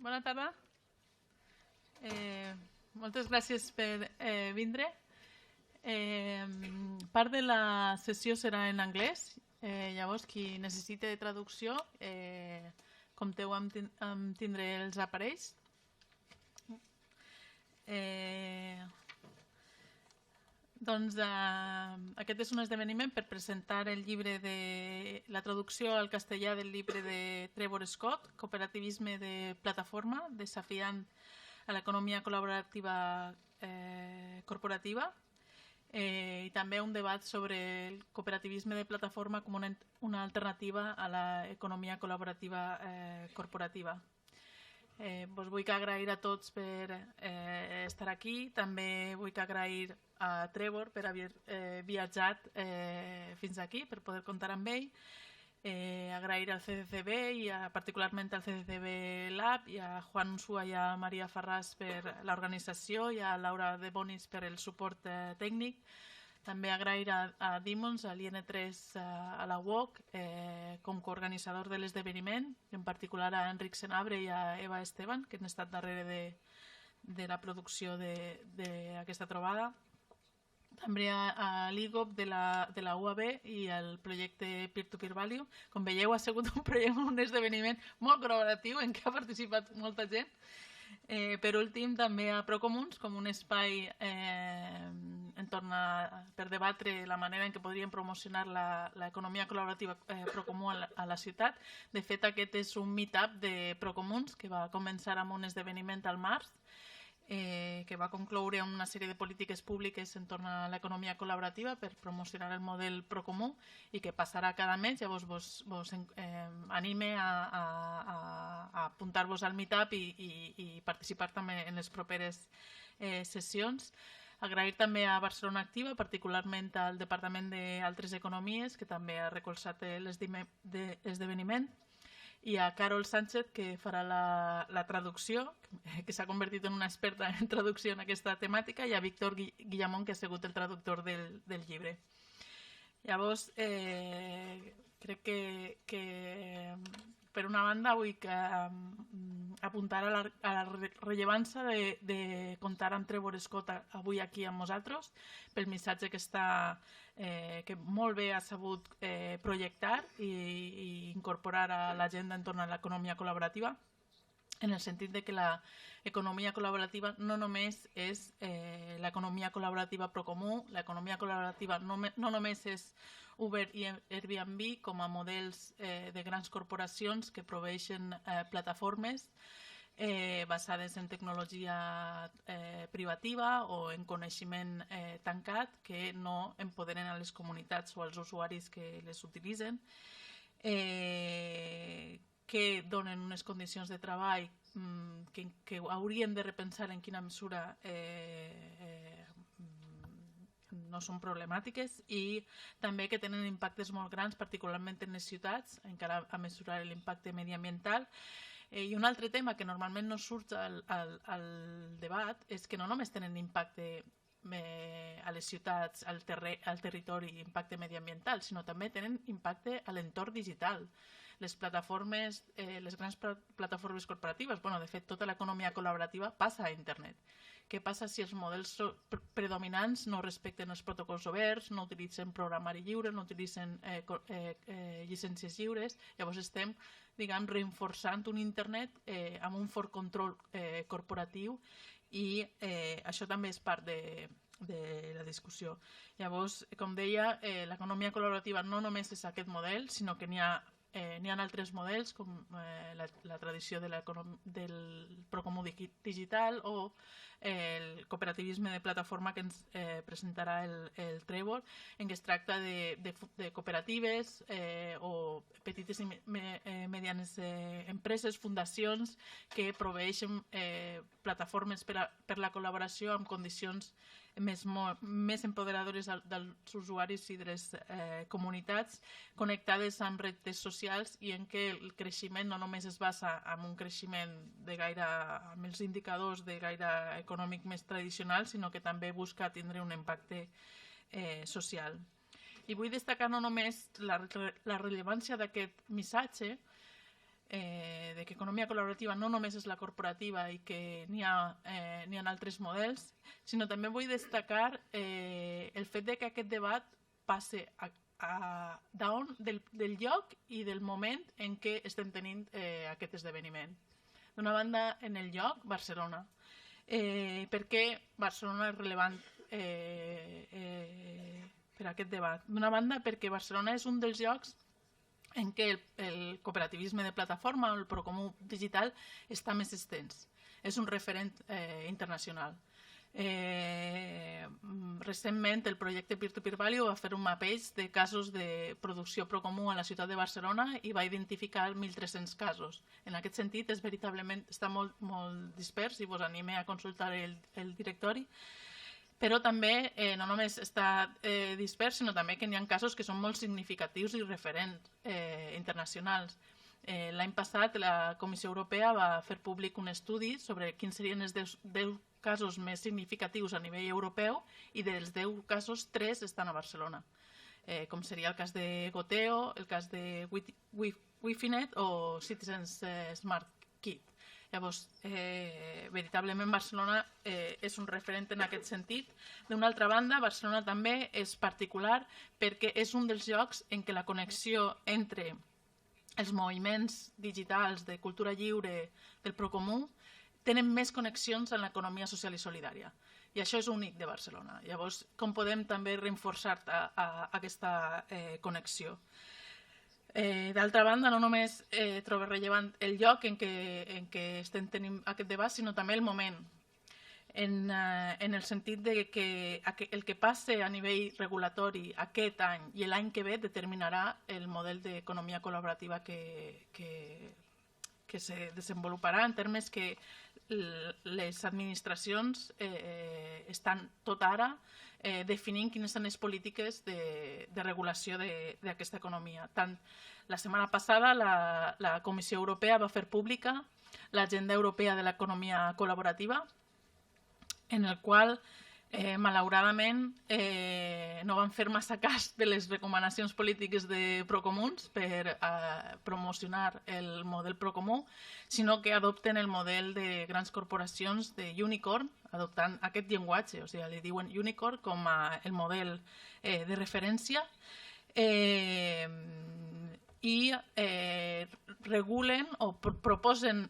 Bona tarda. Moltes gràcies per vindre. Part de la sessió serà en anglès, llavors qui necessite traducció compteu amb tindre els aparells. Doncs aquest és un esdeveniment per presentar el llibre de la traducció al castellà del llibre de Trevor Scott, Cooperativisme de plataforma, desafiant a l'economia col·laborativa corporativa, i també un debat sobre el cooperativisme de plataforma com una alternativa a l'economia col·laborativa corporativa. Vos vull agrair a tots per estar aquí. També vull agrair a Trevor per haver viatjat fins aquí, per poder comptar amb ell. Agrair al CCCB i particularment al CCCB Lab i a Juan Unsua i a Maria Farràs per l'organització i a Laura de Bonis per el suport tècnic. També agrair a Dimons, a l'IN3, a la UOC, com coorganitzador de l'esdeveniment, en particular a Enric Senabre i a Eva Esteban, que han estat darrere de la producció d'aquesta trobada. També a l'IGOP de la UAB i el projecte Peer-to-Peer Value. Com veieu, ha sigut un esdeveniment molt col·laboratiu en què ha participat molta gent. Per últim, també a Procomuns, com un espai per debatre la manera en què podríem promocionar l'economia col·laborativa Procomú a la ciutat. De fet, aquest és un meetup de Procomuns que va començar amb un esdeveniment al març, que va concloure una sèrie de polítiques públiques entorn a l'economia col·laborativa per promocionar el model Procomú i que passarà cada mes. Llavors vos anime a apuntar-vos al meetup i participar també en les properes sessions. Agrair també a Barcelona Activa, particularment al Departament d'Altres Economies, que també ha recolzat l'esdeveniment, i a Carol Sánchez, que farà la traducció, que s'ha convertit en una experta en traducció en aquesta temàtica, i a Víctor Guillamón, que ha sigut el traductor del llibre. Llavors, crec que per una banda vull apuntar a la rellevància de comptar amb Trevor Scott avui aquí amb nosaltres, pel missatge que molt bé ha sabut projectar i incorporar a l'agenda entorn a l'economia col·laborativa, en el sentit de que l'economia col·laborativa no només és l'economia col·laborativa Procomú, l'economia col·laborativa no només és Uber i Airbnb com a models de grans corporacions que proveeixen plataformes basades en tecnologia privativa o en coneixement tancat que no empoderen a les comunitats o als usuaris que les utilitzen, que donen unes condicions de treball que haurien de repensar en quina mesura no són problemàtiques i també que tenen impactes molt grans, particularment en les ciutats, encara a mesurar l'impacte mediambiental. I un altre tema que normalment no surt al debat és que no només tenen impacte a les ciutats, al territori, impacte mediambiental, sinó també tenen impacte a l'entorn digital. Les plataformes, les grans plataformes corporatives, de fet, tota l'economia col·laborativa passa a internet. Què passa si els models predominants no respecten els protocols oberts, no utilitzen programari lliure, no utilitzen llicències lliures? Llavors estem, reforçant un internet amb un fort control corporatiu i això també és part de la discussió. Llavors, com deia, l'economia col·laborativa no només és aquest model, sinó que n'hi ha altres models com la tradició del Procomú digital o el cooperativisme de plataforma que ens presentarà el Trevor, en què es tracta de cooperatives o petites i medianes empreses, fundacions que proveeixen plataformes per la col·laboració amb condicions més empoderadores dels usuaris i de les comunitats, connectades amb reptes socials i en què el creixement no només es basa en un creixement amb els indicadors de gaire econòmic més tradicional, sinó que també busca tindre un impacte social. I vull destacar no només la rellevància d'aquest missatge, de que economia col·laborativa no només és la corporativa i que n'hi ha altres models, sinó també vull destacar el fet de que aquest debat passe del lloc i del moment en què estem tenint aquest esdeveniment. D'una banda, en el lloc, Barcelona. Per què Barcelona és relevant per a aquest debat? D'una banda, perquè Barcelona és un dels llocs en què el cooperativisme de plataforma o el Procomú digital està més extens. És un referent internacional. Recentment el projecte Peer-to-Peer Value va fer un mapeig de casos de producció Procomú a la ciutat de Barcelona i va identificar 1.300 casos. En aquest sentit, veritablement està molt dispers i vos anime a consultar el directori, però també no només està dispers, sinó també que n'hi ha casos que són molt significatius i referents internacionals. L'any passat la Comissió Europea va fer públic un estudi sobre quins serien els 10 casos més significatius a nivell europeu i dels 10 casos 3 estan a Barcelona, com seria el cas de Goteo, el cas de Wifinet o Citizens Smart Kit. Llavors, veritablement Barcelona és un referent en aquest sentit. D'una altra banda, Barcelona també és particular perquè és un dels llocs en què la connexió entre els moviments digitals de cultura lliure del Procomú tenen més connexions en l'economia social i solidària. I això és únic de Barcelona. Llavors, com podem també reforçar aquesta connexió? D'altra banda, no només trobo rellevant el lloc en què estem tenint aquest debat, sinó també el moment, en el sentit que el que passi a nivell regulatori aquest any i l'any que ve determinarà el model d'economia col·laborativa que se desenvoluparà, en termes que les administracions estan tot ara definint quines són les polítiques de regulació d'aquesta economia. Tant la setmana passada la Comissió Europea va fer pública l'Agenda Europea de l'Economia Col·laborativa, en el qual malauradament no van fer massa cas de les recomanacions polítiques de Procomuns per promocionar el model Procomú, sinó que adopten el model de grans corporacions de Unicorn, adoptant aquest llenguatge, o sigui, li diuen Unicorn com el model de referència, i regulen o proposen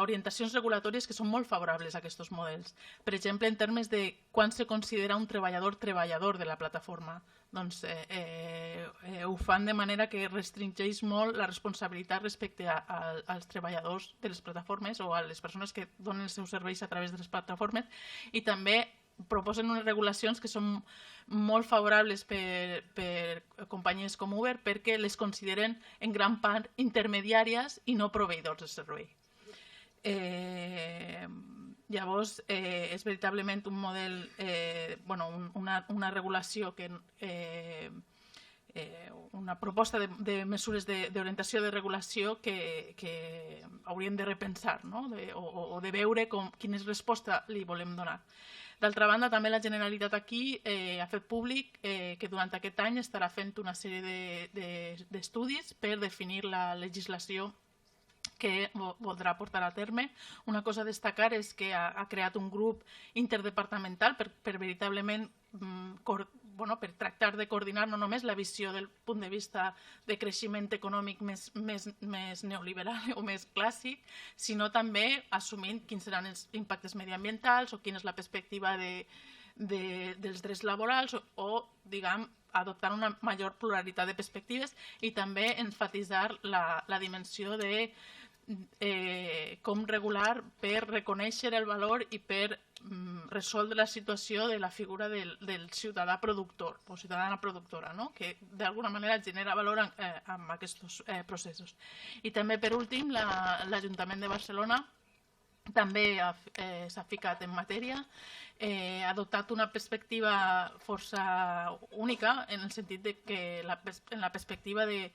orientacions regulatòries que són molt favorables a aquests models. Per exemple, en termes de quan se considera un treballador de la plataforma. Doncs ho fan de manera que restringeix molt la responsabilitat respecte als treballadors de les plataformes o a les persones que donen els seus serveis a través de les plataformes, i també proposen unes regulacions que són molt favorables per companyies com Uber perquè les consideren en gran part intermediàries i no proveïdors de servei. Llavors, és veritablement un model, una regulació, una proposta de mesures d'orientació de regulació que hauríem de repensar o de veure quina resposta li volem donar. D'altra banda, també la Generalitat aquí ha fet públic que durant aquest any estarà fent una sèrie d'estudis per definir la legislació que voldrà portar a terme. Una cosa a destacar és que ha creat un grup interdepartamental per veritablement per tractar de coordinar no només la visió del punt de vista de creixement econòmic més neoliberal o més clàssic, sinó també assumint quins seran els impactes mediambientals o quina és la perspectiva dels drets laborals o, diguem, adoptar una major pluralitat de perspectives i també enfatitzar la dimensió de com regular per reconèixer el valor i per resoldre la situació de la figura del ciutadà productor o ciutadana productora, que d'alguna manera genera valor en aquests processos. I també, per últim, l'Ajuntament de Barcelona també s'ha ficat en matèria, ha adoptat una perspectiva força única en el sentit que en la perspectiva de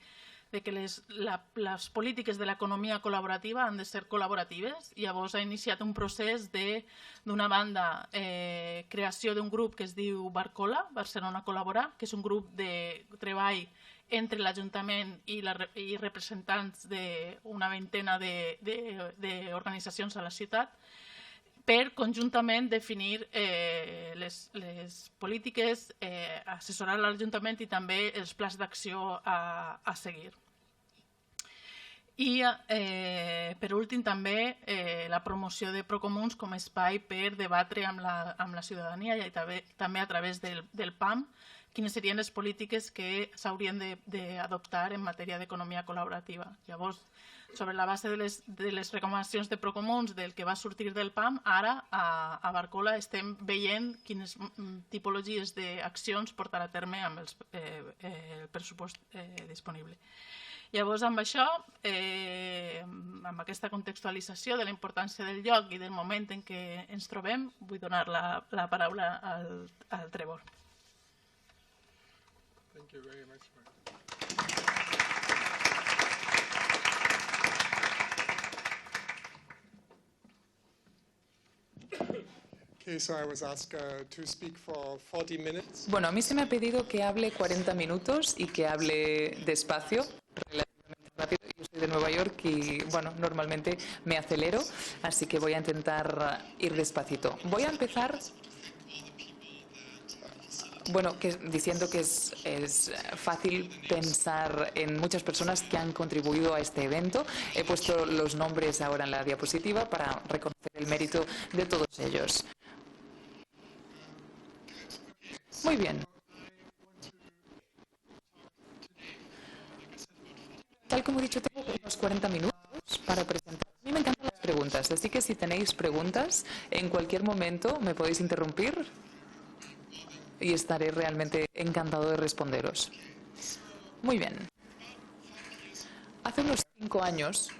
que les polítiques de l'economia col·laborativa han de ser col·laboratives. Llavors ha iniciat un procés d'una banda, creació d'un grup que es diu Barcola, Barcelona Col·laborar, que és un grup de treball entre l'Ajuntament i representants d'una vintena d'organitzacions a la ciutat per conjuntament definir les polítiques, assessorar l'Ajuntament i també els plans d'acció a seguir. I, per últim, també la promoció de Procomuns com a espai per debatre amb la ciutadania i també a través del PAM quines serien les polítiques que s'haurien d'adoptar en matèria d'economia col·laborativa. Llavors, sobre la base de les recomanacions de Procomuns del que va sortir del PAM, ara a Barcola estem veient quines tipologies d'accions portar a terme amb el pressupost disponible. Llavors, amb això, amb aquesta contextualització de la importància del lloc i del moment en què ens trobem, vull donar la paraula al Trevor. Thank you very much. Okay, so I was asked to speak for 40 minutes. Bueno, a mí se me ha pedido que hable 40 minutos y que hable despacio, relativamente rápido. Yo soy de Nueva York y, bueno, normalmente me acelero, así que voy a intentar ir despacito. Voy a empezar, bueno, diciendo que es fácil pensar en muchas personas que han contribuido a este evento. He puesto los nombres ahora en la diapositiva para reconocer el mérito de todos ellos. Muy bien. Tal como he dicho, tengo unos 40 minutos para presentar. A mí me encantan las preguntas, así que si tenéis preguntas, en cualquier momento me podéis interrumpir y estaré realmente encantado de responderos. Muy bien. Hace unos 5 años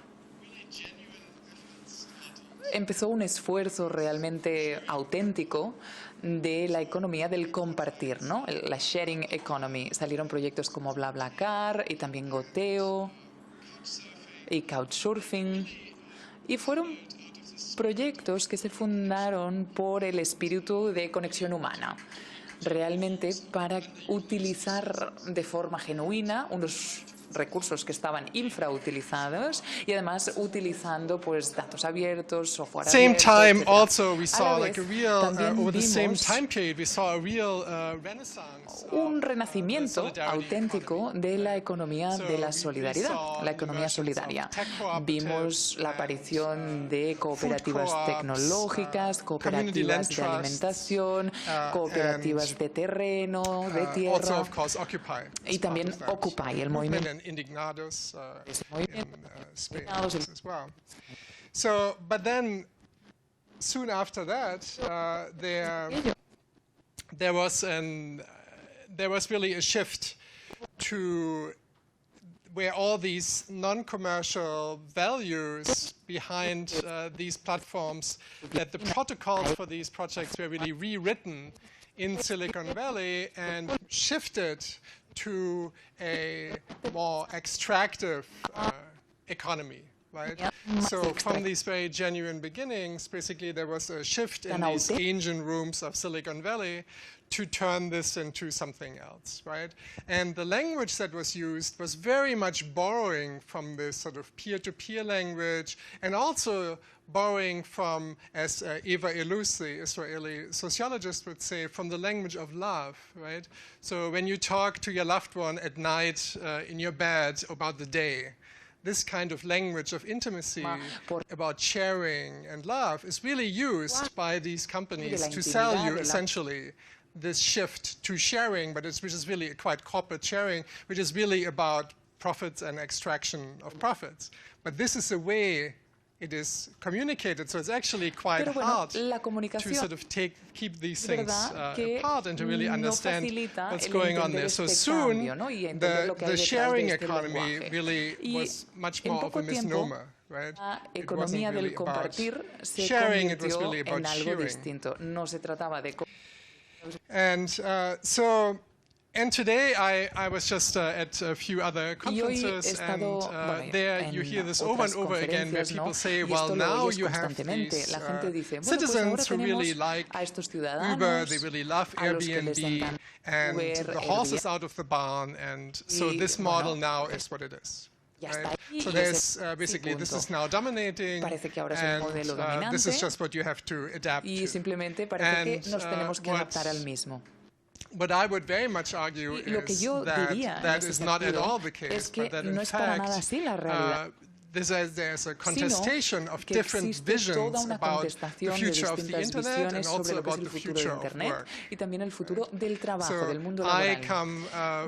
empezó un esfuerzo realmente auténtico de la economía del compartir, ¿no? La sharing economy. Salieron proyectos como BlaBlaCar y también Goteo y Couchsurfing. Y fueron proyectos que se fundaron por el espíritu de conexión humana. Realmente para utilizar de forma genuina unos recursos que estaban infrautilizados y además utilizando pues datos abiertos, software abierto, Time etcétera. also we saw like a real También over the same vimos time period we saw a real renaissance un renacimiento auténtico de la economía de la solidaridad, la economía solidaria. Vimos la aparición de cooperativas tecnológicas, cooperativas de alimentación, cooperativas de terreno, de tierra y también Occupy, el movimiento. Indignados in Spain as well. So, but then soon after that, there was really a shift to where all these non-commercial values behind these platforms, that the protocols for these projects were really rewritten in Silicon Valley and shifted to a more extractive economy, right? So from these very genuine beginnings, basically there was a shift in these engine rooms of Silicon Valley to turn this into something else, right? And the language that was used was very much borrowing from this sort of peer-to-peer language and also borrowing from, as Eva Illouz, the Israeli sociologist, would say, from the language of love, right? So when you talk to your loved one at night in your bed about the day, this kind of language of intimacy about sharing and love is really used by these companies to sell you essentially this shift to sharing, but which is really quite corporate sharing, which is really about profits and extraction of profits. But this is the way it is communicated, so it's actually quite hard to sort of keep these things apart and to really understand what's going on there. So soon, the sharing economy really was much more of a misnomer, right? It wasn't really about sharing, it was really about sharing. No se trataba de... And so And today I was just at a few other Y hoy he conferences, and estado, bueno, there you hear en this over and otras over again, where conferencias, ¿no? people say, Y well, esto lo now oyes you have constantemente. these La gente dice, bueno, pues ahora citizens who really tenemos like a estos Uber, ciudadanos, they really love a los que les Airbnb, encanta and Uber, the horse is Airbnb. out of the barn, and so Y, this model bueno, now is what it is. ya está ahí, So y there's ese basically this punto. is now dominating, Parece que ahora es el modelo and this is dominante, just what you have to adapt y to. simplemente parece que And, nos tenemos que adaptar what's- al mismo. What I would very much argue Y lo que is yo that diría en that este is not at sentido all the case, es que but that in no es para nada fact así la realidad, there's a contestation of que different existe toda visions una about the contestación de future of the distintas internet visiones and sobre also lo que es about el the futuro de future of Internet work. y también el futuro del trabajo, So del mundo I laboral. come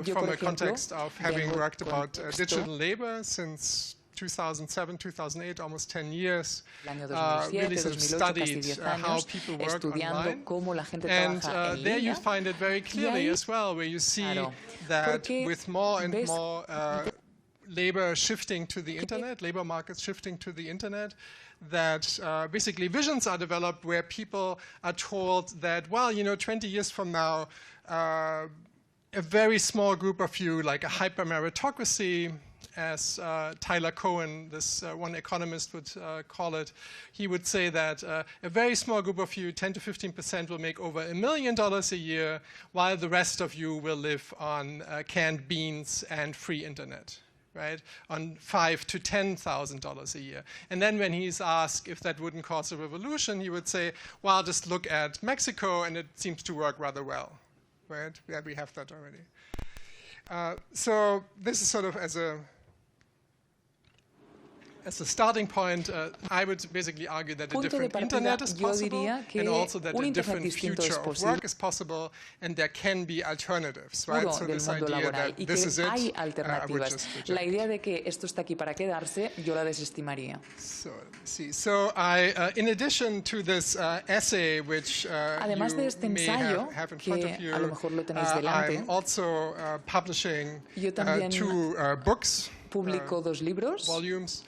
Yo, from por a ejemplo, context of having vengo worked about contexto digital labor since 2007, 2008, almost 10 years, el año really 2007, sort of 2008, casi studied 10 how años, people work estudiando online. cómo la gente And trabaja en there you línea. find it very clearly ahí, as well, where you see claro, that porque with more and ves more labor shifting to the internet, labor markets shifting to the internet, that basically visions are developed where people are told that, well, 20 years from now, a very small group of you, like a hyper-meritocracy, as Tyler Cohen, this one economist, would call it, he would say that a very small group of you, 10 to 15%, will make over $1 million a year, while the rest of you will live on canned beans and free internet, right? On $5,000 to $10,000 a year. And then when he's asked if that wouldn't cause a revolution, he would say, well, just look at Mexico, and it seems to work rather well, right? Yeah, we have that already. So this is sort of as a starting point, I would basically argue that a Punto de different partida, internet is yo possible, diría que and also that un a internet different distinto future es of posible. work is possible, and there can be alternatives, right? Puro So del this mundo idea laboral that y this que is it, hay I would alternativas. just reject. La idea de que esto está aquí para quedarse, yo la desestimaría. So, let's see. So I, in addition to this essay, which Además de este you may ensayo, have in front que of you, a lo mejor lo tenéis delante, I'm also publishing yo también two books, publico 2 libros, volumes.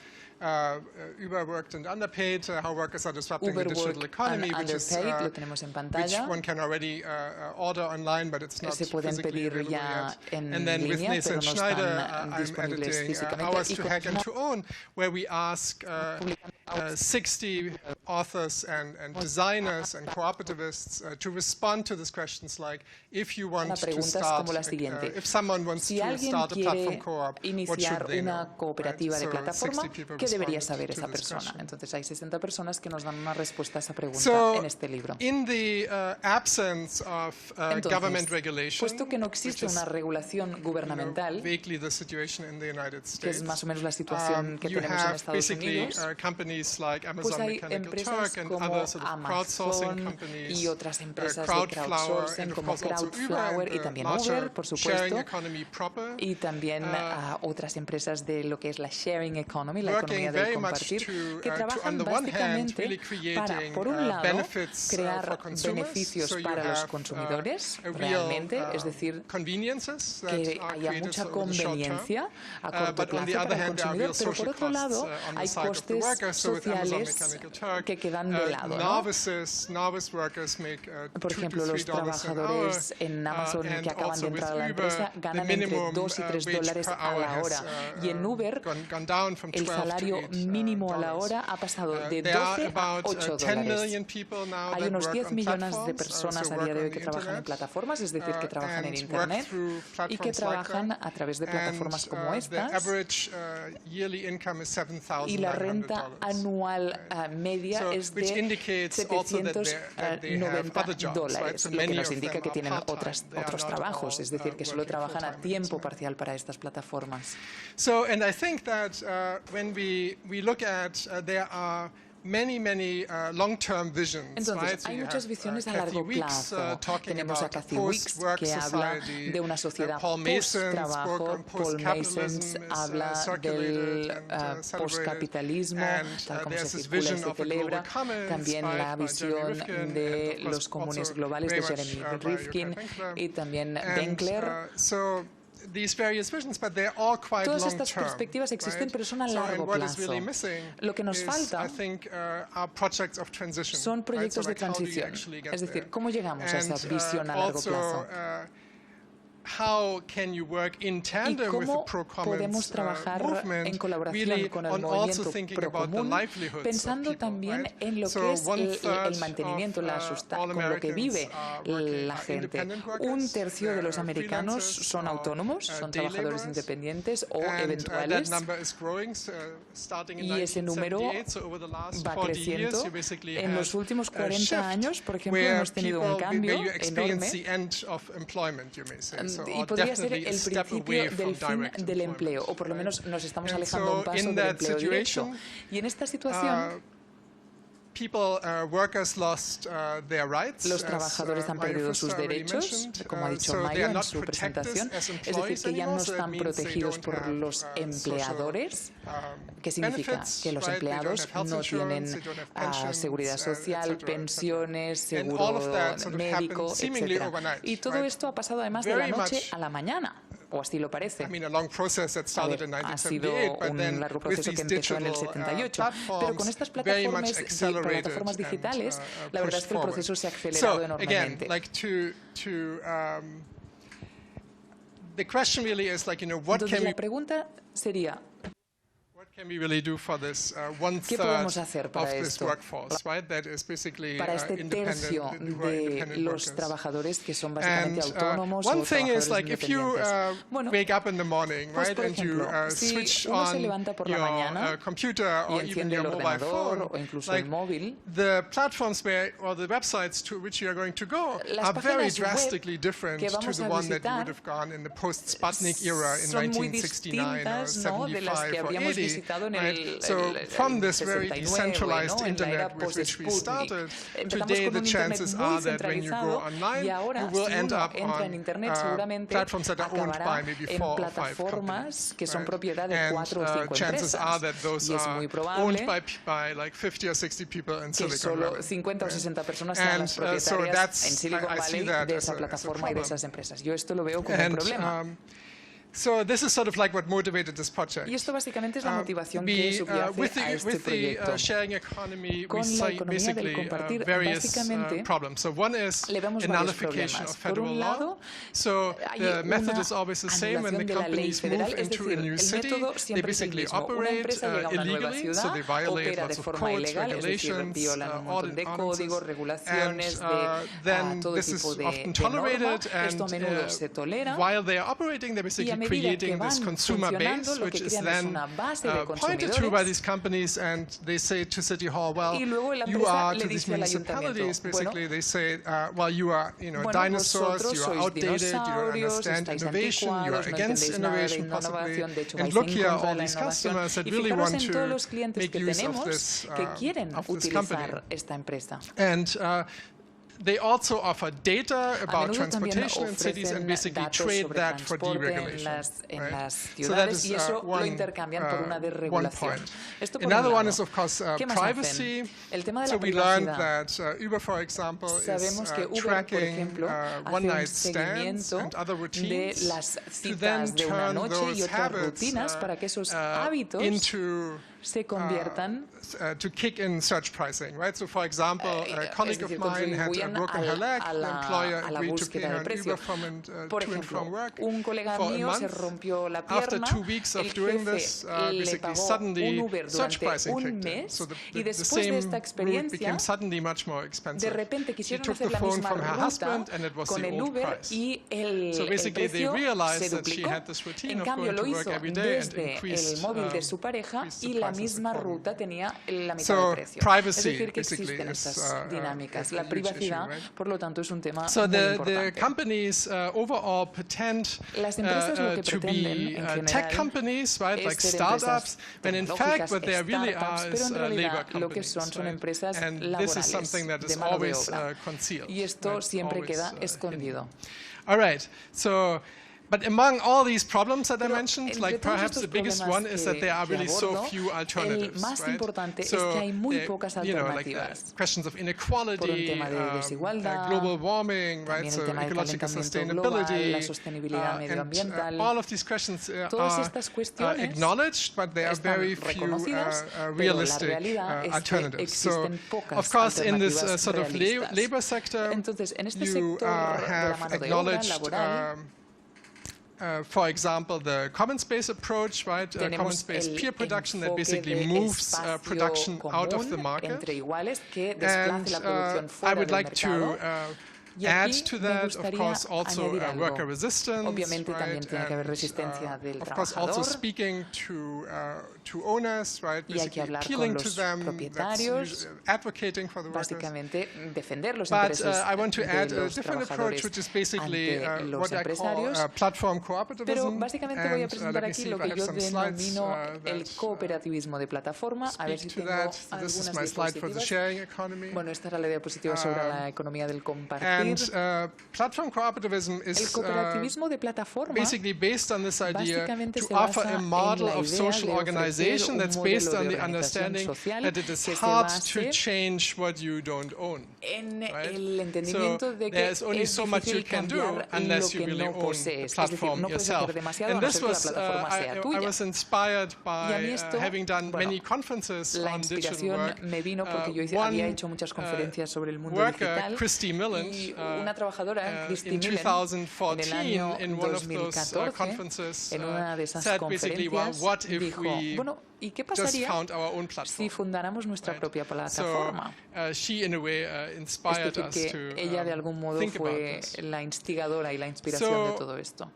Overworked and underpaid, how workers are disrupting the digital Overworked economy, and which is Underpaid, lo tenemos en which pantalla. one can already order online, but it's not Se pueden physically pedir available ya yet. en And then with línea, Nathan pero no Schneider, están I'm disponibles editing físicamente. Hours Y to con Hack and to Own, where we ask 60 authors and designers and cooperativists to respond to these questions like, if you want to preguntas start, como la siguiente. if someone wants Si to alguien start a platform quiere co-op, what should iniciar they know? una cooperativa de So plataforma, 60 people ¿qué debería responded saber to esa this persona? question. Entonces hay 60 personas que nos dan una respuesta a esa pregunta So, en este libro. in the absence of government Entonces, regulation, puesto que no which existe is, una regulación gubernamental, vaguely the situation in the United que es States, más o menos la situación que you tenemos en have Estados basically Unidos, companies like pues Amazon hay Mechanical empresas Turk and como other sort of crowdsourcing Amazon companies, y otras empresas de Crowdflower, crowdsourcing and of como course also Uber Crowdflower and y the también larger Uber, por sharing supuesto, economy proper, y también otras empresas de lo que es la sharing economy, la working economía del very much compartir, to, que on trabajan the one hand, básicamente really para, creating por un lado, benefits crear for consumers, beneficios so you para los have, consumidores a real, realmente, es decir, conveniences that que are haya created mucha over the short term. conveniencia a corto But on the plazo other para el hand, there are consumidor, real pero por social otro costs lado on the hay side of the costes workers. So with Amazon sociales Mechanical Turk, que quedan de lado, ¿no? novice workers make Por ejemplo, los $2 to $3 an hour, trabajadores en Amazon and que acaban also de entrar a with la Uber, empresa the ganan entre minimum, 2 y 3 wage dólares per a hour la has, hora. Y en Uber, gone down from el 12 to salario 8 mínimo a la dollars. hora ha pasado de There are 12 a about 8 10 dólares. million people now Hay that unos work 10 on millones de platforms, personas so a work día de on hoy the que trabajan en internet, plataformas, es decir, que trabajan en and work Internet through y que platforms like trabajan that. a través de plataformas como The estas. average yearly income is Y la renta $7,900. anual media So, es which de indicates also that they have other jobs, right? $790, So lo que many nos of indica them que are tienen part-time. They are otros not trabajos, all, es decir, que solo working trabajan a full-time. tiempo parcial para estas plataformas. So, and I think that when we look at, there are many long-term visions, Entonces, right? So hay you muchas have, visiones a Kathy largo Weeks, plazo. talking Tenemos a about Kathy Weeks, post-work que habla society. de una sociedad Paul Mason's book post-trabajo. on Paul post-capitalism Masons is habla circulated del and celebrated. post-capitalismo, And tal como there's se this circula y vision se of a global celebra. commons También by la Jeremy visión Rifkin, de and of los course comunes also globales very de much, Jeremy by Rifkin Jutta Winkler. y también And, Winkler. So these various visions, but they're all quite Todas long estas term, perspectivas existen, right? pero son a So, largo and what is plazo. really missing Lo que nos is, falta I think, are projects of transition, son right? proyectos So, de like, how do you transición. actually get Es decir, there? ¿cómo llegamos a esa And, visión a largo also, plazo? how can you work in tandem with the cómo pro-commons podemos trabajar movement, en colaboración really con el on also movimiento thinking about the procomún, livelihoods of pensando people, también right? en lo So que es el 1/3 mantenimiento, of, con lo que all vive Americans are working, la gente. independent workers, 1/3 de los they're americanos freelancers son or, autónomos, son day trabajadores laborers, independientes o and eventuales. that number is growing, starting in Y ese número 1978, so over the last va 40 years, creciendo. you basically En los had últimos a 40 shift años, por ejemplo, where hemos tenido un people- cambio where you experience enorme. the end of employment, you may say, so, Y or podría ser definitely a el step principio away del from fin direct del employment, empleo, o por lo right? menos nos estamos And alejando so un paso in del that empleo directo. situation, Y en esta situación, workers lost their rights. los trabajadores han perdido sus derechos, como ha dicho Maya en su presentación, es decir, que ya no están protegidos por los empleadores. ¿Qué significa? Que los empleados no tienen seguridad social, pensiones, seguro médico, etc. Y todo esto ha pasado además de la noche a la mañana. O así lo parece. I mean, a long process that started in Ha sido 1978, but un then largo with proceso que these empezó en el digital 78, pero con estas very much plataformas digitales, la verdad es que el proceso se ha acelerado so, enormemente. again, like the question really is like, what Entonces can la pregunta sería, can we really do for this ¿qué podemos hacer of para this esto? workforce, right? That is basically Para este tercio de los trabajadores que son básicamente autónomos one o thing is trabajadores like if you independientes. Bueno, wake up in the morning, pues right, por and you ejemplo, si switch uno se on levanta por la your mañana computer y or even enciende your el mobile ordenador phone, o incluso like el móvil, the platforms where or the websites to which you are going to go las are very páginas web drastically different que to vamos the a one that you visitar would have gone in the post-Sputnik era in son muy 1969 or distintas, ¿no?, de las que 75 or habríamos 80, visitado en right? So from this very 69, decentralized ¿no?, en la era internet with which we post-Sputnik. started, Empezamos today con the un chances internet muy are that when you go centralizado online, y ahora you will si end uno up entra en on internet seguramente platforms that are owned acabará by maybe en 4 or 5 plataformas companies, que son right? propiedad de And 4 o 5 chances are empresas. that those Y es are muy owned probable by like 50 or 60 people in que Silicon solo Valley. 50 o right? 60 personas sean las so propietarias that's, en Silicon I see Valley that de as esa a plataforma y de problem. esas empresas. Yo esto lo veo como un And, problema. so this is sort of like what motivated this project. Y esto básicamente es la motivación que subyace with a este with the proyecto. sharing economy, we Con la see economía del basically compartir, various básicamente, problems. So one is le vemos a varios nullification problemas. of Por federal un law. lado, So hay the method una is always the same when the anulación de la ley companies move federal, es into decir, a new el city. método They siempre es el basically mismo. Una operate empresa llega a una nueva illegally, ciudad, so they violate opera de lots of forma codes, ilegal, es decir, regulations, violan un montón de códigos, and regulaciones, then todo this tipo is de often norma. tolerated, Esto a and menudo se tolera. while they are operating, they're Y a basically medida que creating van this consumer funcionando, base, lo which que is crean es then una base de pointed to by consumidores. these companies, and they say to City Hall, well, Y luego la you empresa are le to these dice al municipalities, ayuntamiento, basically they say, well, you are, bueno, dinosaurs, vosotros you are sois outdated, you don't dinosaurios, understand estáis innovation, you are anticuados, no against entendéis nada de innovation possibly, innovación, de hecho and vais look en here, contra all de la these innovación. customers that Y really fijaros want en todos to los clientes make que use of tenemos this, que quieren of this company. utilizar esta empresa. And they also offer data A about menudo también transportation in cities and ofrecen basically datos trade sobre that for transporte deregulation. en las So that ciudades is y eso lo one intercambian por una one desregulación. point. Esto por Another un one lado. is, of course, ¿Qué más privacy. hacen? El tema de So la we learned privacidad. that Uber, for example, is Sabemos que Uber, por tracking ejemplo, hace un one-night stands seguimiento and other de routines las to then citas de una turn noche y those otras habits rutinas para que esos hábitos into se conviertan to kick in surge pricing, right? So, for example, a colleague of mine had broken her leg. The employer a la agreed to pay búsqueda her del an precio. Uber from Por to and ejemplo, from work un colega for a mío se month. rompió la After pierna, 2 weeks of el doing jefe this, le basically pagó suddenly un Uber surge durante pricing un kicked in. mes So y the después de same esta route experiencia, became suddenly much more de expensive. repente She quisieron took hacer the la phone misma from her ruta husband, and it was con the el old Uber price. y el So basically, they precio realized se that she duplicó. had this routine En of cambio, going lo to work hizo every day and desde increased, el móvil de su pareja increased the y la prices misma accordingly. ruta tenía la mitad So de precio. privacy, Es decir, que basically, existen is, estas dinámicas. a La huge privacidad, issue, right? por lo tanto, es un tema So muy the importante. companies overall pretend Las empresas lo que to pretenden, be en tech general, companies, right, es like ser startups, empresas when in tecnológicas, fact what they really startups, are pero is en labor realidad lo que companies. son Right? empresas And this laborales, is something that de is mano de always obra. concealed. Y esto right? siempre Always, queda hidden. escondido. All right, so. But among all these problems that I Pero mentioned, entre like todos perhaps estos the biggest problemas one is that there are que really so abordo, few alternatives. el más right? importante es So que hay muy there- pocas like alternativas. questions of Por un inequality, tema de desigualdad, global warming, right? también So el tema del ecological calentamiento global, sustainability, la sostenibilidad medioambiental. and all of these questions Todas are estas cuestiones acknowledged, but there are están very few reconocidas, pero la realistic realidad es que alternatives. So, existen pocas of course, in this alternativas sort of realistas. labor sector, Entonces, en este you sector de la have mano de obra acknowledged laboral, for example, the commons-based approach, right? Tenemos Commons-based el peer production that enfoque basically de moves espacio production out of the común market. entre iguales que desplace la producción I fuera would del like mercado. to Y add aquí to me that, of gustaría course, also añadir algo. worker resistance, Obviamente también right? tiene que haber resistencia del Of course, also trabajador. speaking to owners, right? Y hay que Basically hablar appealing con to los them, that's propietarios, usually advocating for the workers. Básicamente defender los But intereses I want to de add a los different approach, trabajadores which is basically ante los what I call empresarios. platform Pero cooperativism. básicamente voy a And, presentar let me aquí see lo if I que have yo some slides, denomino el that, cooperativismo de plataforma. A ver si speak to tengo that. So this is algunas my slide for the diapositivas. sharing economy. Bueno, esta era la diapositiva sobre la economía del compartir. And platform cooperativism El is cooperativismo de plataforma basically based on this idea básicamente to se offer basa a en model la of idea social de ofrecer organization un that's modelo based de on the organización understanding social that it is que se hard base to change what you don't own. en Right? el So entendimiento de que there's only es so much you difícil can do cambiar lo unless you que really no own the posees. Es decir, platform no puedes yourself. hacer demasiado a And no this ser que la was, plataforma sea I tuya. was inspired Y a mí by esto, having done bueno, many conferences la on digital inspiración work. me vino porque yo había hecho muchas conferencias sobre el mundo Worker, digital Christy Milland, y una trabajadora, Christy in Milland, 2014, en el año in one of those 2014, conferences, en una de esas said basically, well, conferencias, what if dijo, we bueno, ¿y qué just pasaría found our own si platform? fundáramos nuestra propia So plataforma? she, in a way, Es inspired decir, us que to ella de algún modo think about fue this. la instigadora y la inspiración de So, todo esto.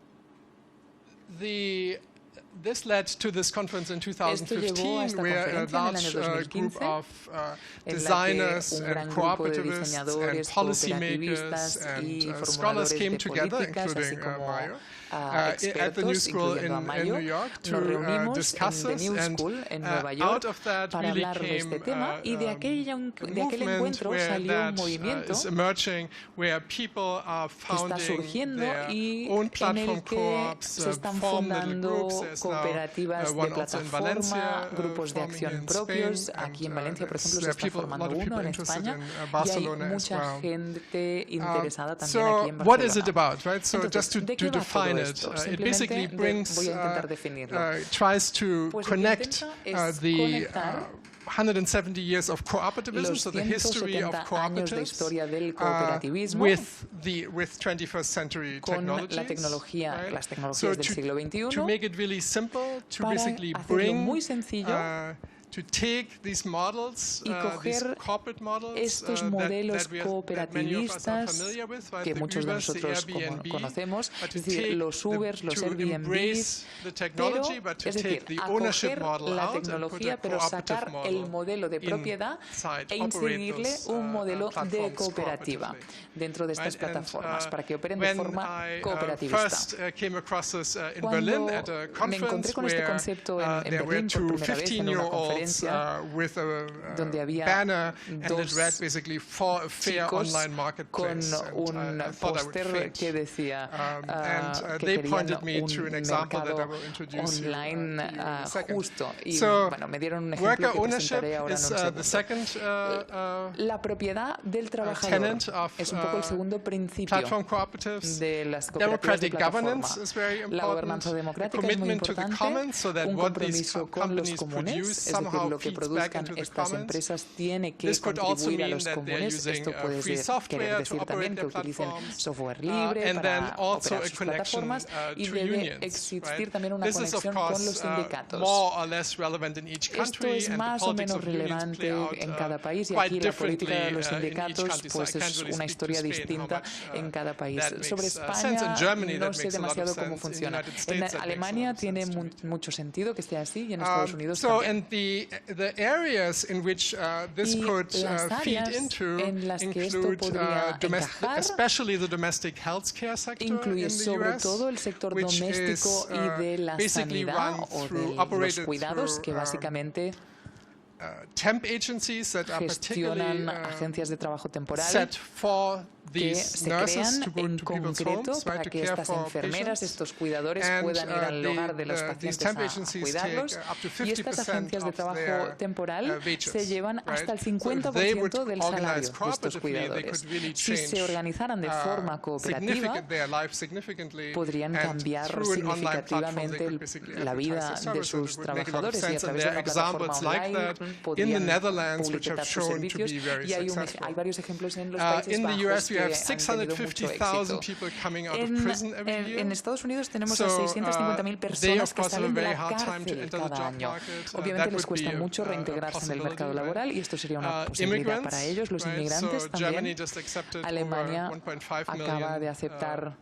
This led to this conference in Esto llevó a 2015, esta where a conferencia en el año large 2015, group of en la que designers un and gran grupo de cooperativists and diseñadores, policymakers cooperativistas y and scholars formuladores came de together, políticas, así including como Mayo, a at the New expertos, School incluyendo a in Mayo, New York nos to reunimos discuss en The this. New And School en Nueva out York of that para really hablar de este came tema y de aquel movement encuentro where salió un that movimiento is emerging, where people are que está founding surgiendo their y own en platform el que co-ops, se están form little fundando groups. There's now cooperativas de one also in plataforma, Valencia, grupos de forming acción here in propios. Spain, Aquí en and, Valencia, por ejemplo, se there are está people, a formando lot of people uno en interested España in y hay Barcelona as mucha well. gente interesada también So aquí en what is it Barcelona. about, right? So Entonces, just to ¿de qué va define todo it, esto? it basically Simplemente brings, voy a intentar definirlo. tries to Pues lo que connect intenta es the conectar 170 years of cooperativism, los so the history of 170 años de cooperatives, historia del cooperativismo with 21st century con technologies, la tecnología, right? las tecnologías So del siglo to XXI, make it really simple, to para basically hacerlo bring muy sencillo, to take these models, y these coger corporate models, estos modelos cooperativistas que muchos de nosotros conocemos, es decir, los Ubers, los Airbnbs, pero, es decir, acoger la tecnología pero sacar el modelo de propiedad e incidirle un modelo de cooperativa dentro de estas plataformas para que operen de forma cooperativista. Cuando me encontré con este concepto en Berlín por primera vez en una conferencia donde había dos chicos con un póster que decía que querían un mercado online justo. Y bueno, me dieron un ejemplo que presentaré ahora en un segundo. La propiedad del trabajador es un poco el segundo principio de las cooperativas de plataforma. La gobernanza democrática es muy importante, un compromiso con los comunes, es decir, lo que produzcan estas empresas tiene que contribuir a los comunes. Esto puede querer decir también que utilicen software libre para operar sus plataformas y debe existir también una conexión con los sindicatos. Esto es más o menos relevante en cada país y aquí la política de los sindicatos pues es una historia distinta en cada país. Sobre España no sé demasiado cómo funciona. En Alemania tiene mucho sentido que esté así y en Estados Unidos también. The areas in which this could feed into include especially the domestic healthcare sector incluye in the sobre US, todo el sector which doméstico is y de la sanidad o de los cuidados through, que básicamente temp agencies that are gestionan particularly agencias de trabajo temporal set for que these se nurses crean to go en to people's concreto homes, para right, to que care estas for enfermeras, patients. estos cuidadores And, puedan ir al hogar de los these pacientes temp a agencies cuidarlos take up to y estas 50% agencias de of trabajo their, temporal wages, se llevan right? hasta el So if they would 50% del salario organize de estos cooperatively, they cuidadores. could really Si change se organizaran de forma cooperativa, their life significantly, podrían and cambiar through an online platform, significativamente they could basically la vida advertise their de services. sus It would make a lot of trabajadores y a sense, and través de there una are plataforma examples like online that in the podrían Netherlands, which publicitar have sus shown to servicios be very y hay successful. varios ejemplos en los Países In the US, Bajos we have han tenido mucho 650,000 éxito. people coming out of prison every year. En Estados Unidos tenemos a So, 650.000 they, personas of que course, have a salen de very la hard time to cárcel enter the cada job año. market. Obviamente That les would be cuesta mucho a reintegrarse en el mercado possibility, laboral y esto sería una posibilidad immigrants, para ellos. Los right? inmigrantes So también. Germany just accepted Alemania over 1.5 acaba de million aceptar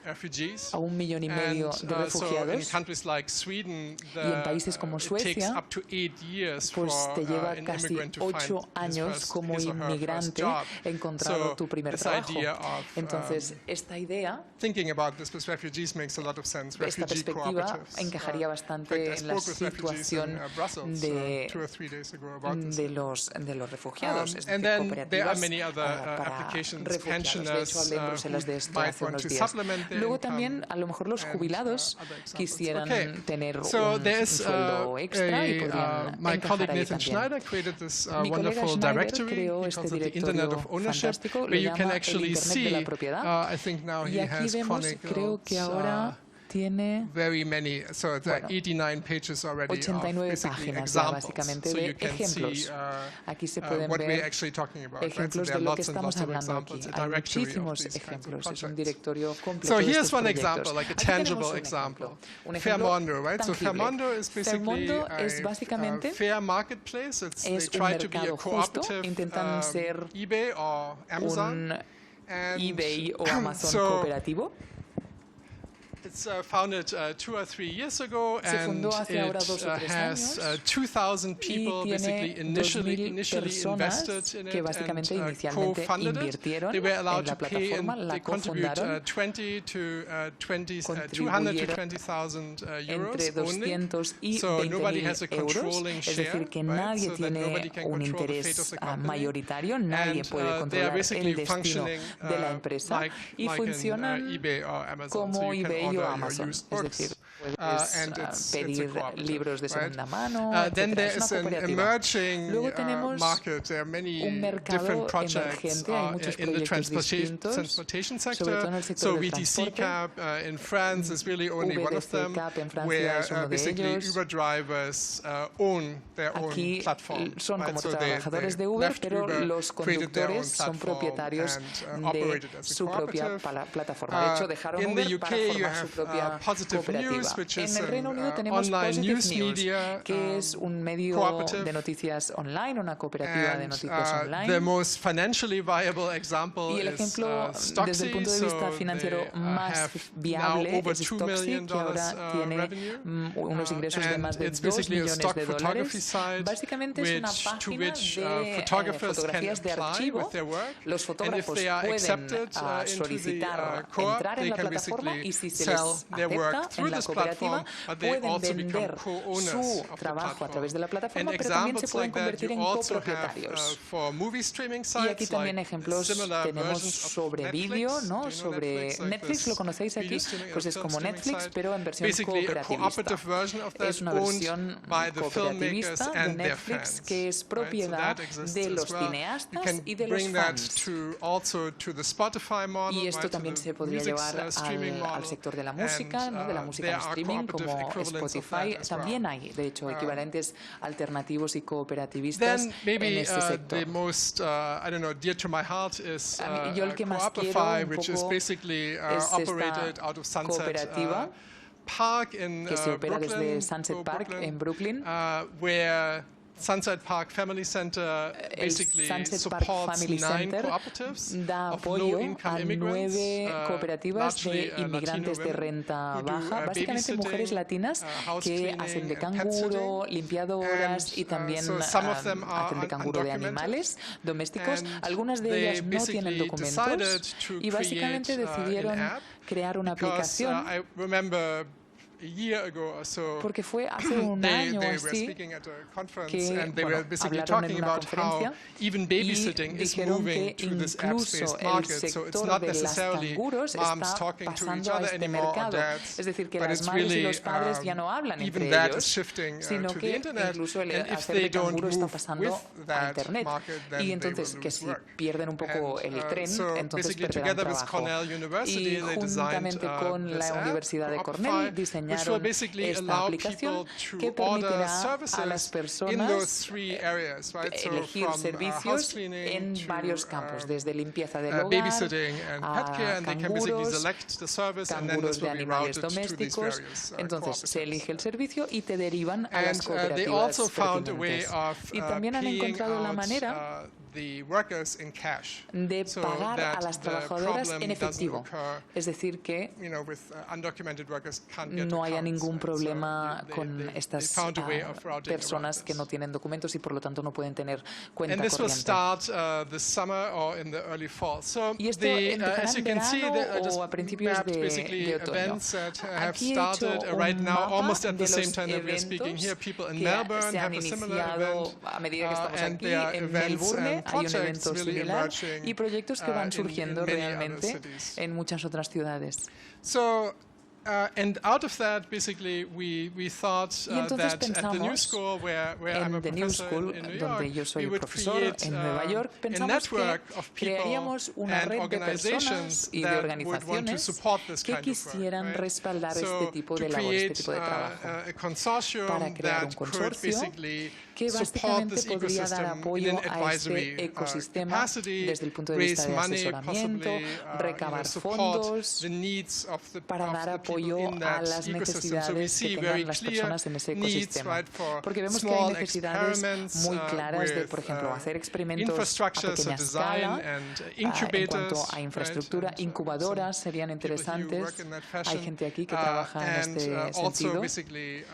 refugees. a 1,5 millones de So in refugiados. countries like Sweden, Y en países como it takes Suecia, up to 8 years pues for te lleva an casi immigrant to 8 find años como his or her first inmigrante job. encontrado So tu primer this trabajo. idea of, Entonces, esta idea, thinking about this with refugees makes a lot of sense. esta Refugee perspectiva cooperatives. encajaría In bastante fact, I en la spoke with refugees in situación Brussels de 2 or 3 days ago about this. de los refugiados, es And decir, then there are cooperativas many other para applications, refugiados. De hecho, pensioners hablé en Bruselas de who esto might hace want unos to días. supplement their Luego income también, a lo mejor los and, jubilados other examples. quisieran Okay. tener So un there's sueldo extra y podrían my encajar colleague ahí Nathan también. Schneider created this Mi colega wonderful Schneider directory. creó He este calls it the Internet directorio of Ownership, fantástico, where lo you can llama el actually Internet de la see. propiedad. I think now Y he aquí has vemos, creo que ahora tiene very many, so there are bueno, 89 pages already 89 of basically páginas ya examples, básicamente so de you can ejemplos. see Aquí se pueden what we're ver actually talking about. Right? So ejemplos there de are lo que lots and estamos lots of hablando aquí. examples, a Hay directory of muchísimos these kinds of ejemplos. Es un projects. directorio completo So de here's estos one proyectos. example, like a Aquí tangible tenemos un example. ejemplo Fairmondo, right? So tangible. Fairmondo is basically Fairmondo es a básicamente fair marketplace. They es un try to be a mercado justo, cooperative intentan ser eBay or Amazon. un And eBay o Amazon so cooperativo. it's founded 2 or 3 years ago, Se and fundó hace ahora 2 o 3 has años 2,000 people y basically tiene initially 2,000 personas invested in que it básicamente and inicialmente co-funded it. invirtieron They were en allowed la to pay, plataforma, and la they contribute cofundaron 200 to contribuyeron 20,000 entre euros 200 y only. So nobody 20.000 has a euros, controlling es share, decir, que right? nadie So that tiene nobody can un control the fate of interés the company. mayoritario, nadie And, puede they are controlar basically el destino functioning de la empresa y like in, funcionan eBay or Amazon. So como you can eBay order o your Amazon, used es books. decir, puedes And it's a pedir cooperative, libros de right? segunda mano, Then etcétera. there Es una is an cooperativa. emerging Luego tenemos market. There are many un mercado different projects emergente, hay muchos in the proyectos distintos, transportation sobre sector. todo en el sector So del VTC transporte. Cap in France is really only one of VDC them, Cap en Francia where es uno de basically ellos. Uber drivers own their Aquí own platform. son como So trabajadores they de Uber, left pero Uber, los created their own conductores son platform propietarios and, de operated as a su propia cooperative. plataforma. De hecho, dejaron In the Uber UK, para you formar su have propia Positive cooperativa. News, which En is el Reino Unido an tenemos online Positive news News, media que es un medio cooperative. de noticias online, una cooperativa de And noticias the online. most financially viable example Y el is ejemplo Stocksy. desde el punto de vista So financiero they más have viable now over es $2 Stocksy, million que ahora tiene revenue. unos ingresos de And más de it's 2 basically a millones stock de photography dólares. site Básicamente es una to página which de photographers can fotografías de apply archivo. with their work. Los And if fotógrafos they are pueden accepted into the solicitar co-op, entrar en they la can plataforma basically y si se sell les their work acepta through en la this cooperativa, platform, but they pueden also become vender co-owners su of the trabajo a platform. través de la plataforma, And pero también se examples pueden like that convertir you en also have copropietarios. for movie streaming Y aquí sites, también like ejemplos similar tenemos versions of sobre Netflix. vídeo, Do you ¿no? know Sobre Netflix? Like Netflix, this ¿lo conocéis video aquí? streaming, Pues es film como streaming Netflix, site. pero en versión Basically a cooperativista. cooperative version of that Es una owned versión by the filmmakers cooperativista de and their Netflix fans. que es Right? So propiedad that exists de as los well. You cineastas can y de los bring that fans. also to the Spotify model, Y esto right, to también the se podría music, llevar streaming al model. sector de la música, And, ¿no? De la música there en are streaming cooperative como equivalents of Spotify. that as well. También hay, de hecho, equivalentes alternativos y cooperativistas Then en maybe este sector. the most, I don't know, dear to my heart is A mí, yo el que más quiero Coopify, un which is poco basically es esta operated out of Sunset cooperativa Park in que se opera Brooklyn, desde Sunset Park en Brooklyn. Where Sunset Park Family Center El basically Sunset Park supports Family 9 Center cooperatives da of apoyo low-income a immigrants, 9 cooperativas largely, de inmigrantes Latino de women renta who do, baja, básicamente mujeres babysitting, latinas house que cleaning hacen de and pet canguro, sitting. limpiadoras y And, también so some of them are hacen de canguro de undocumented. animales domésticos. And Algunas de they ellas no tienen basically decided documentos to y básicamente create, an decidieron app crear una because aplicación I remember a year ago or so, porque fue hace un año o they were así speaking at a conference que, and they bueno, were basically hablaron en talking una about how conferencia even y babysitting is dijeron moving que to this incluso apps-based el market. So it's sector not de las necessarily canguros moms está talking to each pasando a other este anymore or mercado. dads, Es decir, que but las it's madres y really los padres ya no hablan even entre that is ellos, shifting sino to the que internet. incluso el And if hacer they de don't canguro está move pasando with a that internet. market, then Y they entonces will que lose si work. pierden un poco And, el tren, so entonces basically perderán together with trabajo. Cornell University, Y they designed juntamente con this la app, Universidad de Coopify, Cornell diseñaron diseñaron basically esta allow aplicación people que to order permitirá a las services in those personas three areas, right? So elegir from house servicios cleaning en to varios campos, desde limpieza del hogar babysitting and pet care, a and they can basically canguros, select the service, and then this canguros will de be animales routed to these domésticos. various Entonces se elige el cooperatives. servicio y te derivan a las And they cooperativas also found a way pertinentes. of Y también han paying encontrado la out manera the workers in cash, de so pagar a that las the trabajadoras problem en doesn't efectivo. occur, Es decir, que with undocumented workers can't get no haya accounts, ningún right? problema So con they estas found a way of routing personas around que no this. tienen documentos y por lo tanto no pueden tener cuenta And this will corriente. start this summer or in the early fall. So Y esto as empezará you en can see, I just verano o a principios mapped basically de otoño. events that have Aquí he hecho started right un now, mapa almost at de the same los time that we are speaking here. People in que Melbourne se han have a similar iniciado event, a medida que estamos and aquí. there are En events Melbourne and hay un projects evento really similar emerging y proyectos que van in surgiendo many other realmente cities. en muchas otras ciudades. So, and out of that, basically, we thought Y entonces that at the New pensamos School, where I'm a En The New professor School, in New York, donde yo soy we would profesor create en Nueva York, a pensamos que network of people crearíamos una and red de personas organizations y de that would want to organizaciones support this que kind of work, quisieran right? respaldar So este tipo to de labor, este create tipo de trabajo. a consortium Para crear un that could consorcio basically que support básicamente this podría dar ecosystem in apoyo an a advisory este ecosistema capacity, desde el punto de raise vista de money, asesoramiento, possibly, recabar support fondos the needs of para dar the people apoyo in a that las ecosystem. So we necesidades see que very tengan las clear personas en ese needs, ecosistema. right, for Porque vemos que hay small necesidades experiments, muy claras de, with, por ejemplo, hacer experimentos a infrastructure, so pequeña design escala. and En incubators, cuanto a right, infraestructura, and, incubadoras serían people here who interesantes. work in that Hay fashion, gente aquí que trabaja en and este also sentido. basically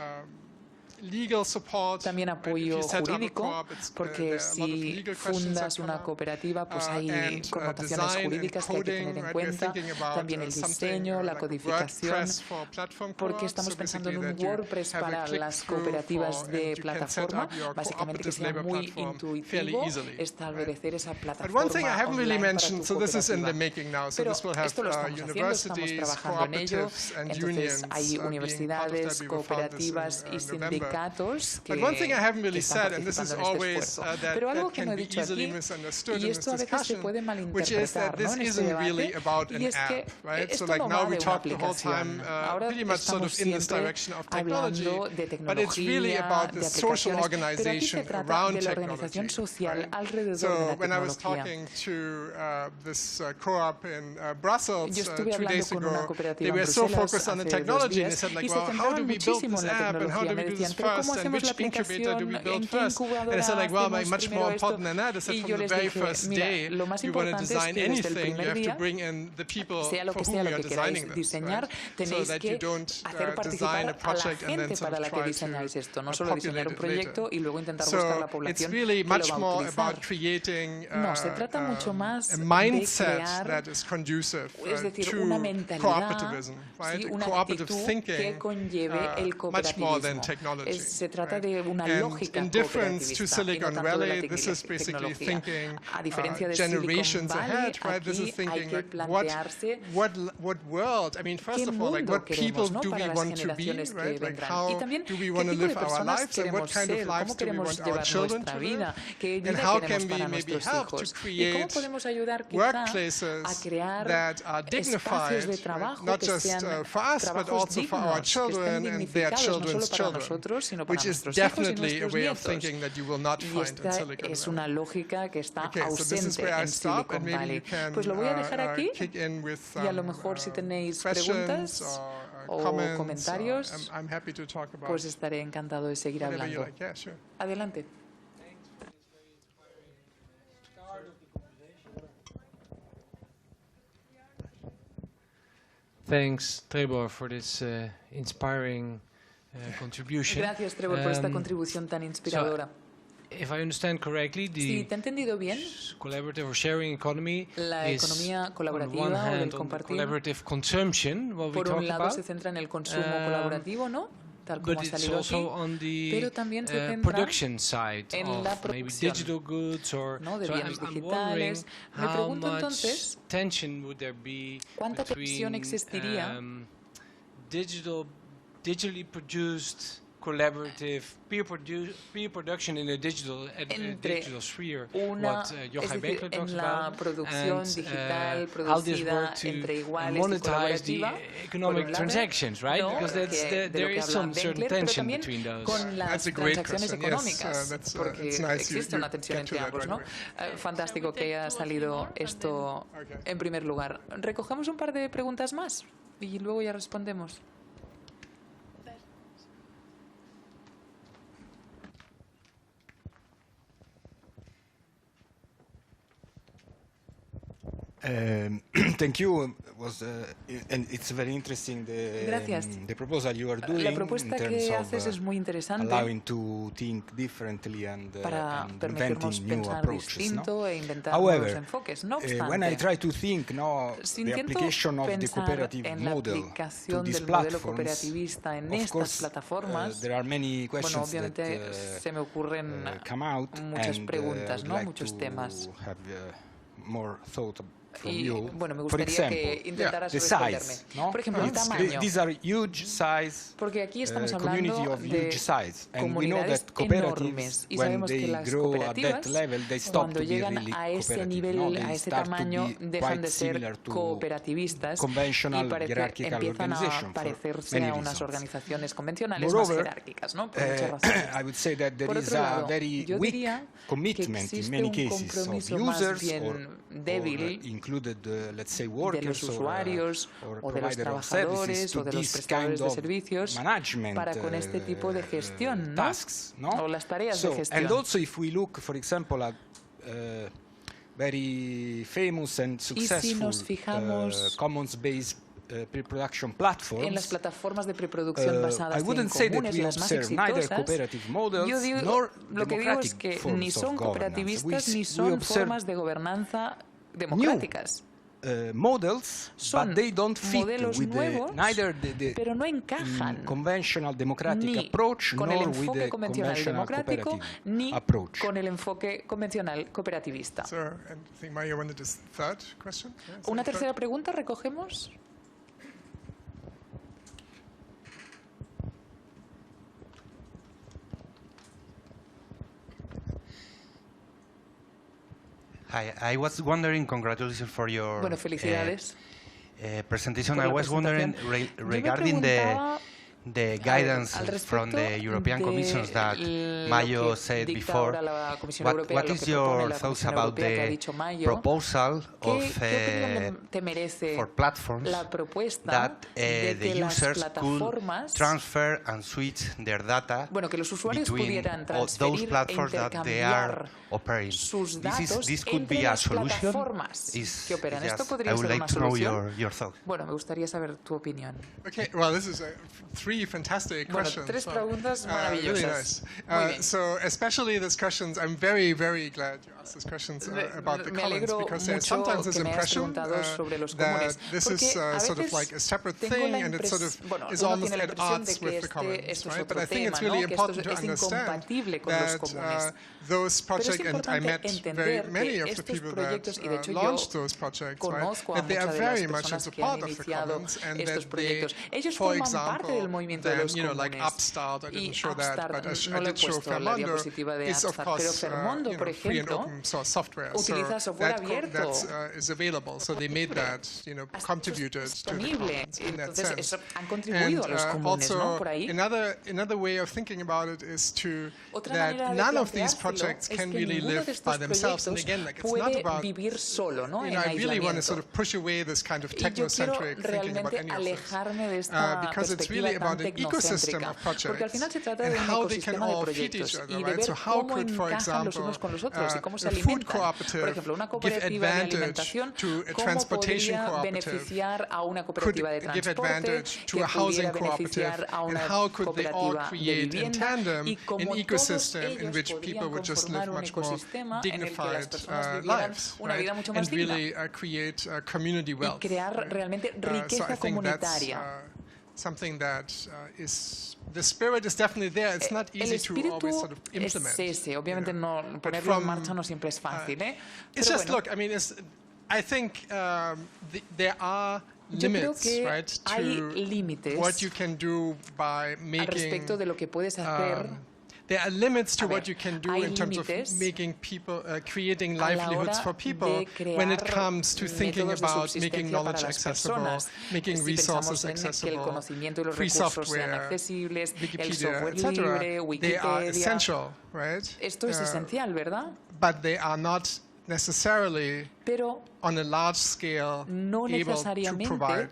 legal support, También right? If apoyo you set up a jurídico, co-op, there porque are a lot of si legal questions fundas that come una up. cooperativa, pues hay And, connotaciones design and jurídicas que hay que coding, tener en right? We're cuenta. thinking about, También el something, diseño, la like a codificación, WordPress for platform porque co-ops, estamos so pensando en basically un that you WordPress have a para las click-through cooperativas for, de and you can set plataforma, up your básicamente que cooperative sea labor muy platform fairly intuitivo easily, establecer esa But plataforma one thing I haven't really online para mentioned, tu so this is in the cooperativa. making now, so Pero this will have esto lo estamos haciendo, estamos universities, trabajando en ello. cooperatives, and Entonces unions hay being part of universidades, that. We will found this cooperativas y in November. sindicatos que, But one thing I haven't que really están said, and this is participando en este always esfuerzo. that Pero algo that que no can he be dicho easily aquí, misunderstood y in this esto a veces se discussion, puede which is that malinterpretar, ¿no? this en este isn't really debate, about y an es que app, right? So esto like no now va we de una talk the whole time aplicación. Ahora pretty much sort estamos of in this siempre direction of technology, hablando de but it's really tecnología, about de the social aplicaciones, pero aquí se organization trata around de la organización technology. social Right? alrededor de So la when I was tecnología. talking to this co-op in Brussels Yo estuve 2 hablando days con una ago, cooperativa they en were so Bruselas focused on the hace 2 technology, and they días said like, y se well, how centraban do we build muchísimo this en la app, and how tecnología. do Me we do decían, this pero ¿cómo first, and hacemos la which incubator do we aplicación? build ¿En qué first? And I incubadora said like, well, hacemos much primero more esto? important than that. I said Y from yo the les very dije, first mira, day, lo más you want to importante es design que desde el anything, you primer have to día, bring in the people sea lo for que whom sea you lo are que queráis designing this, diseñar, right? So tenéis that que you don't hacer design participar a a la project and then gente sort para of la que try diseñáis esto, no to solo diseñar un populate it proyecto later. y luego intentar buscar la So it's población really que lo much va a more utilizar. about creating No, se trata mucho más a de mindset crear, that is conducive es decir, to una mentalidad, cooperativism, right? sí, una Cooperative actitud thinking, que conlleve el much more than cooperativismo. technology. Se trata right? de una And lógica in difference to cooperativista y no Silicon tanto de la Valley, this is basically tecnología. thinking A diferencia de Silicon generations Valley, ahead, right? This aquí is hay thinking que like plantearse what world? I mean, first qué of all, like mundo what people queremos, ¿no? do we para las want to be, generaciones que right? Like vendrán. Y how también do we qué want to tipo de live our personas lives, and what queremos kind of ser, lives cómo do we queremos want our llevar children nuestra to vida, live, qué and vida how queremos can we para maybe nuestros help to hijos y cómo create podemos ayudar quizá workplaces a crear that are dignified, espacios de right? trabajo Not que just sean for us, but trabajos also for our dignos, que estén children and their dignificados no solo children's para children, nosotros, sino para which is nuestros hijos y definitely a nuestros way of nietos. thinking that you will not Y find in esta Silicon es Valley. una lógica que está Okay, so this is ausente where I en stop, Silicon and maybe Valley. you can Pues lo voy a dejar aquí kick in with y a lo mejor si tenéis questions preguntas or o comments. comentarios, I'm happy to talk about pues estaré encantado de seguir whatever you hablando. like. Yeah, sure. Adelante. Thanks, Trebor, for this inspiring contribution. Gracias, Trevor, por esta contribución tan inspiradora. If I understand correctly, Si the te he entendido bien, collaborative or sharing economy la is, economía on colaborativa one o del hand, on the compartir, collaborative consumption, what we por talk un lado about, se centra en el consumo colaborativo, ¿no? Tal como but ha it's salido aquí, also on the pero también se centra production side en la of maybe producción, digital goods or ¿no? De so bienes I'm wondering digitales. Me how pregunto much entonces, tension would there be ¿cuánta tensión between existiría digitally produced collaborative peer production in a digital sphere, what Yochai Benkler talks en la about, producción and digital how this producida work to entre iguales y monetize the colaborativa, por economic un lado, transactions, right? ¿no? Because de there lo que is habla some certain Benkler, pero tension también between those. con las That's a great transacciones question. Yes, económicas, that's, porque it's nice you existe una tensión get to entre that ambos, right ¿no? away. Fantástico que haya salido esto Okay. en primer lugar. Recogemos un par de preguntas más y luego ya respondemos. Thank you. And it's very interesting Gracias. the proposal you are doing La in propuesta terms que of haces es muy interesante allowing to think differently and para permitirnos inventing new pensar approaches. distinto e inventar However, nuevos enfoques. No when I obstante, try to think now si the intento application of the pensar cooperative en la model to aplicación these del modelo platforms, cooperativista en of estas course, plataformas, there are many bueno, questions obviamente that se me ocurren come out, muchas and preguntas, I would ¿no? like Muchos to temas. have more thought from Y you. bueno, me For gustaría example, que intentaras the responderme. size, no? Por ejemplo, el tamaño. These are huge size, Porque aquí estamos community hablando of de huge size, and we know comunidades that cooperatives, enormes. Y when sabemos que they las grow at cooperativas, that level, they stop cuando to be llegan really a ese cooperative, nivel, no? a They ese start to tamaño, be dejan quite de ser similar to cooperativistas conventional y hierarchical empiezan a organization for parecerse many a unas reasons. organizaciones convencionales Moreover, más jerárquicas, ¿no? Por muchas razones. I would say that there Por is otro a lado, very yo weak diría que commitment in existe many un cases of compromiso más users bien débil included, let's say, de workers los usuarios or o de los provider of trabajadores services to o de los this prestadores kind de of servicios management para con este tipo de gestión, ¿no? tasks, no? O las tareas de gestión. And also if we look, for example, at very famous and Y si successful nos fijamos commons-based pre-production platforms, en las plataformas de preproducción basadas I en wouldn't say that comunes, we las más observe neither exitosas, cooperative models yo digo, nor lo que digo es democratic que forms ni of son governance. cooperativistas ni We son observe formas de gobernanza democráticas. models, Son but they don't fit modelos with nuevos, neither the pero no encajan conventional democratic ni approach con el nor with enfoque the convencional conventional democrático cooperative ni approach. con el enfoque convencional cooperativista. So, and I think Maya wanted this third question. Yeah, is Una that tercera pregunta, recogemos. Hi, I was wondering, congratulations for your Bueno, felicidades. presentation. por I la was wondering presentación. Yo me regarding preguntaba the guidance al from the respecto European de Commission that lo Mayo que said dicta before. ahora la Comisión What, Europea, what lo is que propone your la thoughts Comisión about Europea que ha the dicho Mayo? proposal ¿Qué opinión te of merece for platforms la propuesta that de the que las users could plataformas, transfer and switch their data bueno, que los usuarios between pudieran all those transferir e platforms that they are intercambiar operating? sus datos This could entre be a las solution. plataformas que operan? Yes, ¿Esto I podría would ser like una to know solución? your thoughts. Bueno, me gustaría saber tu opinión. Okay, well, this is three fantastic Bueno, questions. tres preguntas Really maravillosas. nice. Muy bien. So, especially these questions, I'm very, very glad you asked these questions about the Me commons, alegro because there's mucho sometimes this que me hayas impression preguntado sobre los that comunes, this porque is a sort of veces like a separate tengo thing, la and it sort of bueno, is uno almost tiene la at impresión de odds que with the commons, esto es right? But otro I think it's tema, really ¿no? Que esto important to es understand incompatible con los that comunes. those Pero es projects, and I importante met very entender many que of the estos people that proyectos, y de hecho yo launched those projects, right? conozco a That they are muchas de las very much personas as a que han part of the iniciado commons, and estos that they, proyectos. Ellos for forman parte del example, movimiento de los you know, like comunes. Upstart, I Y didn't show that, Upstart, but no I le he did show puesto la Fermondo, diapositiva de is of Upstart, pero course Fermondo, you por know, free and ejemplo, open source software. utiliza So software that abierto. is available. So they made that, you know, contributed to the disponible. commons in that Entonces, sense. eso han contribuido a los comunes, also, ¿no? Por ahí. another way of thinking about it is Otra that manera de none of these planteárselo projects es can que really ninguno de live by estos themselves. And proyectos again, like it's not puede about, vivir solo, ¿no? you En know, I really want to aislamiento. sort of push away this kind of Y yo quiero technocentric thinking about realmente any of this. alejarme de esta Because it's perspectiva really tan about an ecosystem tecnocéntrica, of projects porque al final se trata and de un how they can ecosistema de all feed each proyectos other, y de right? ver So how cómo could, for encajan los example, unos con los otros y cómo se a food alimentan. Por cooperative ejemplo, una give cooperativa de advantage alimentación, to a ¿cómo transportation podría cooperative? beneficiar a una Could cooperativa de give transporte, advantage to que a housing pudiera beneficiar cooperative, a and una how could they all cooperativa de create in vivienda tandem y an cómo todos ecosystem in ellos which people podrían would just conformar live un much more ecosistema en el que las dignified personas vivieran lives, una vida right? mucho más And digna really create community y wealth. crear right? realmente So I riqueza think that's comunitaria. something that is the spirit is definitely there. It's not El easy to always espíritu sort of implement. es ese. Obviamente you know. no But ponerlo en from, marcha no siempre es fácil, ¿eh? It's Pero just bueno. look. I mean, I think there are Yo creo limits, que right, hay to límites what you can do by al making. respecto de lo que puedes hacer. There are limits to A ver, what you can do hay in terms of límites making people, creating a la livelihoods hora for people de when it crear comes to thinking métodos de about making subsistencia knowledge para las accessible, personas. making Si resources pensamos en que el accessible, conocimiento y los free recursos sean software, accesibles, el Wikipedia, software etc. libre, They are Wikipedia. essential, right? Esto es esencial, ¿verdad? But they are not necessarily Pero on a large scale no able to necesariamente provide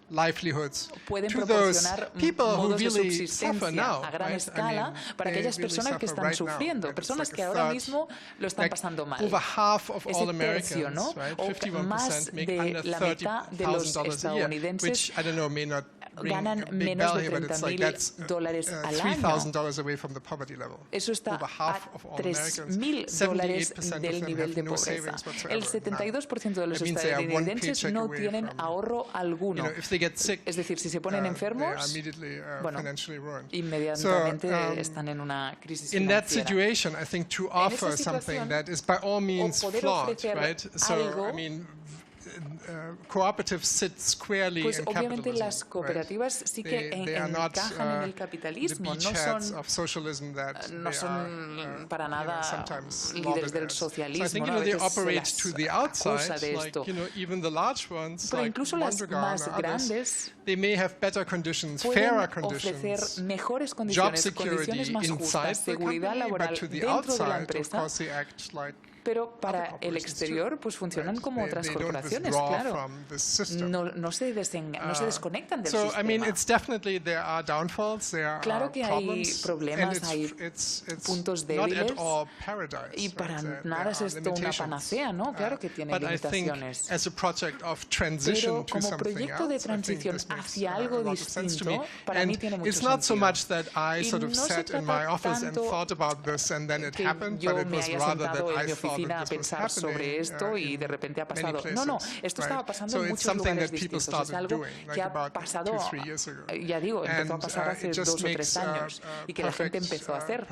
livelihoods pueden to those proporcionar people who modos de really subsistencia suffer now. a gran right? escala para they aquellas really personas que suffer están right now, sufriendo, right? It's personas like que a ahora third, mismo lo están like pasando mal. over half of Ese all tercio, Americans, ¿no? right? O 51% más make de under la mitad de los $30,000 a year, estadounidenses which I don't know may not ring ganan a big menos bell de here, but it's like that's $30,000 al año. $3,000 away from the poverty level. Eso está Over a half of all Americans, $3,000 78% of del them nivel have de no pobreza. savings whatsoever, El 72% de los That means they are one estadounidenses paycheck no away tienen from, ahorro alguno. if they get sick, Es decir, si se ponen they are enfermos, immediately bueno, financially ruined. inmediatamente So, están en una crisis in that financiera. situation, I think to offer something situación, that is by all means poder flawed, ofrecer right? So, algo, I mean, cooperatives sit squarely Pues in obviamente capitalism. las cooperativas sí que They are not encajan en el the capitalismo, no beachheads son, of socialism that no they son are, para nada sometimes líderes lauded del as. So I socialismo, think ¿no? A they veces se operate las to the acusa outside, de like esto. even the large ones, Pero like incluso las Mondragon más or others, grandes they may have better conditions, pueden fairer ofrecer conditions, mejores job condiciones, condiciones security más inside justas, the seguridad company, laboral but to the dentro de la outside, of empresa, course, they act like pero para el corporations exterior pues funcionan right? como otras They don't corporaciones, withdraw claro. from this system. No se desconectan del So, sistema. I mean, it's definitely there are downfalls, there Claro are que hay problems, problemas, and hay it's puntos not débiles, at all paradise. y para right? nada There es are esto una limitations. panacea, ¿no? Claro que tiene But I think limitaciones. as a project of transition Pero to como something proyecto de else, I think transición this makes hacia a algo lot of sense to me. distinto, para mí And tiene mucho it's not so sentido. much that I Y sort of no se sat in trata my office and tanto thought about this and then it que happened, yo but it me was haya rather that sentado en I mi thought oficina a that this was pensar sobre happening esto y de repente ha pasado. No, no, esto estaba pasando en muchos lugares distintos. Es algo que ha pasado, ya digo, empezó a pasar hace 2 o 3 años y que la gente empezó a hacer.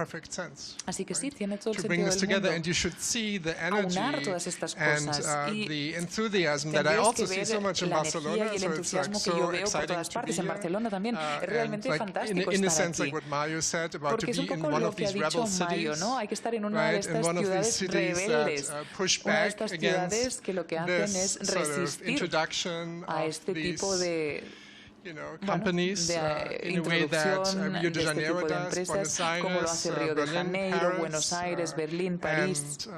Así que sí, tiene todo el to bring sentido this del together, mundo. and you should see the energy Aunar todas estas and cosas y the enthusiasm that I tendrías also que see ver so much in la Barcelona. energía y el So it's like entusiasmo que yo so veo por exciting todas to be partes. En here. Barcelona también es And realmente like fantástico in a estar sense, like aquí. what Mario said about Porque to es un be in poco one lo of que ha these dicho rebel Mayo, cities, ¿no? Hay que estar en una de right? In estas one of these ciudades cities rebeldes. that push Una de back estas ciudades against que lo que hacen this es sort of resistir introduction a of este these, tipo de companies de in a way that introducción Rio de de este Janeiro tipo de does, empresas, Buenos como lo Aires, hace Río de Berlin, Janeiro, Paris, Buenos Aires, Berlín, París.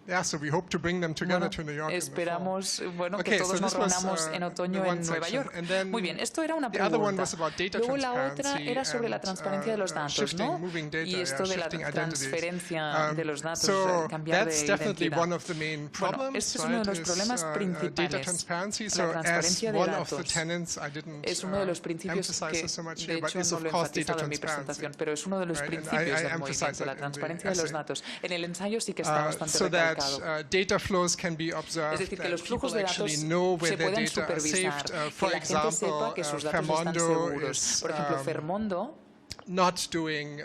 yeah, so we hope to bring them together Bueno, to New York in the fall. esperamos que Okay, todos so nos this was, reunamos en the otoño one en Nueva section. York. And then Muy bien, esto era una the other one pregunta. was about data Luego la otra transparency era sobre la and, transparencia de los datos, shifting, ¿no? moving data, Y esto de la shifting identities. transferencia de los datos, So cambiar that's de definitely identidad. one of the main Bueno, problems, este es uno de los right, problemas data principales. transparency. La So as transparencia de one of the datos. tenants, I didn't Es uno de los principios emphasize que, this so much de here, but hecho, is no of lo he course data enfatizado en mi transparency. presentación, pero es uno de los Right, and principios I del emphasize movimiento, that la in the transparencia de los essay. datos. En el ensayo sí que está bastante So that recalcado. data flows can be observed, Es decir, que that los flujos people de datos actually know where se their pueden data are supervisar, saved. que For la gente example, sepa que sus datos están Fermondo seguros. is Por ejemplo, Fermondo not doing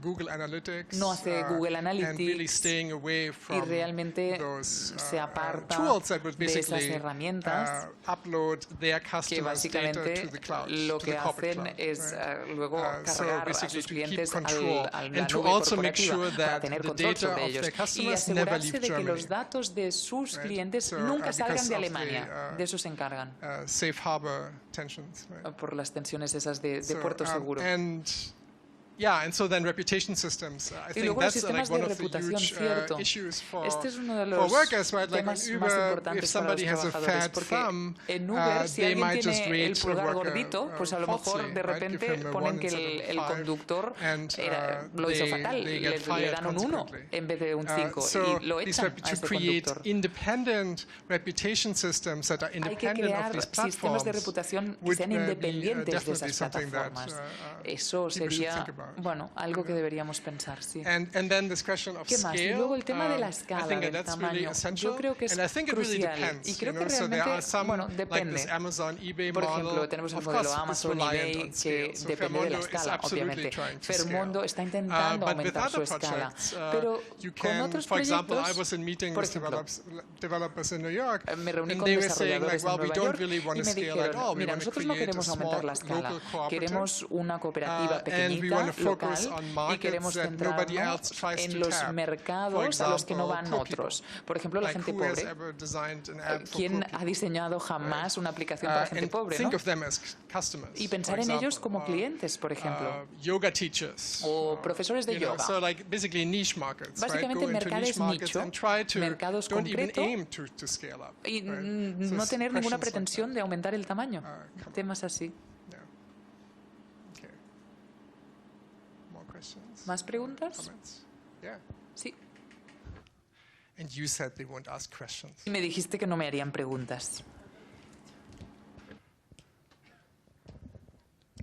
Google Analytics, no hace Google and really Analytics staying away y from realmente those se aparta tools that would de esas basically herramientas upload their que customers' data básicamente to the cloud, lo to the que corporate hacen cloud, es right? luego So cargar a basically sus to keep clientes control a la and to nube also make corporativa sure para that tener the control data sobre of ellos their y customers never asegurarse leave de que Germany. los datos de sus Right. clientes So, nunca salgan because de of the, Alemania. De eso se encargan safe harbor tensions, right? por las tensiones esas de So, puerto seguro. Yeah, and so then reputation systems. I Y think luego los that's like sistemas one de of the reputación, huge cierto. issues for Este es uno de for los workers, right? Like on temas más Uber, if importantes para somebody los has a trabajadores, fat porque thumb, en Uber, si they alguien might just tiene el rate a pulgar worker gordito, pues a lo mejor falsely, de right? Give repente him a ponen 1 que instead of el 5, conductor and, lo hizo they fatal, get le fired dan un 1 consequently. en vez de un 5 So y lo these echan a to este create conductor. independent reputation systems that are Hay que independent of crear these sistemas platforms de reputación que would sean be independientes de definitely esas something that plataformas. Eso people should sería think about. Bueno, algo que deberíamos pensar, sí. And then this question of ¿Qué más? Y scale, luego el tema de la I escala, think del that's really tamaño. essential. Yo creo que es And I think it really crucial. depends. Y creo You que know, so there are realmente, some, bueno, like depende. this Amazon, eBay Por model. ejemplo, tenemos el Of modelo course, it's Amazon, reliant eBay, on que scale. So depende de la Fairmondo is escala, absolutely obviamente. trying to Fairmondo scale. está intentando But with aumentar su other escala. projects, Pero you con can, otros for example, I proyectos, was in meeting por with ejemplo, developers in New York, me reuní and con they were saying, like, desarrolladores well, en we Nueva don't York really want y to me scale at dijeron, all. We mira, want to nosotros no create a queremos aumentar small la escala, local cooperative. queremos una cooperativa And we pequeñita, want to focus local, on y markets queremos that nobody centrarnos else tries en to los tap. For mercados a los que no example, van poor people. otros. Por ejemplo, la Like, gente who has pobre. ever designed an app for ¿Quién poor ha people? diseñado jamás una aplicación para gente And pobre, think no? of them as customers. Y pensar for en ellos example, como clientes, por ejemplo, yoga teachers, o profesores de you know, yoga. so like basically niche markets, right? Básicamente Go into mercados niche markets nicho, and try to mercados don't even concreto, aim to scale up. y right? So no it's tener ninguna questions like pretensión that. de aumentar el tamaño. come on. Temas así. Yeah. Okay. More questions? ¿Más preguntas? Comments? Yeah. Sí. And you said they won't ask questions. Y me dijiste que no me harían preguntas.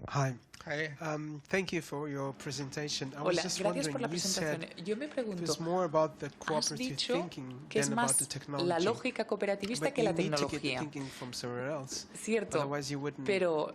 Hi. Hi. Thank you for your presentation. I was Hola, just gracias por la wondering, you said presentación. Yo me it pregunto, was more about the has cooperative dicho thinking que es than about más the technology. la lógica cooperativista But que la you need to get the tecnología. thinking from somewhere else. Cierto, Otherwise you wouldn't, pero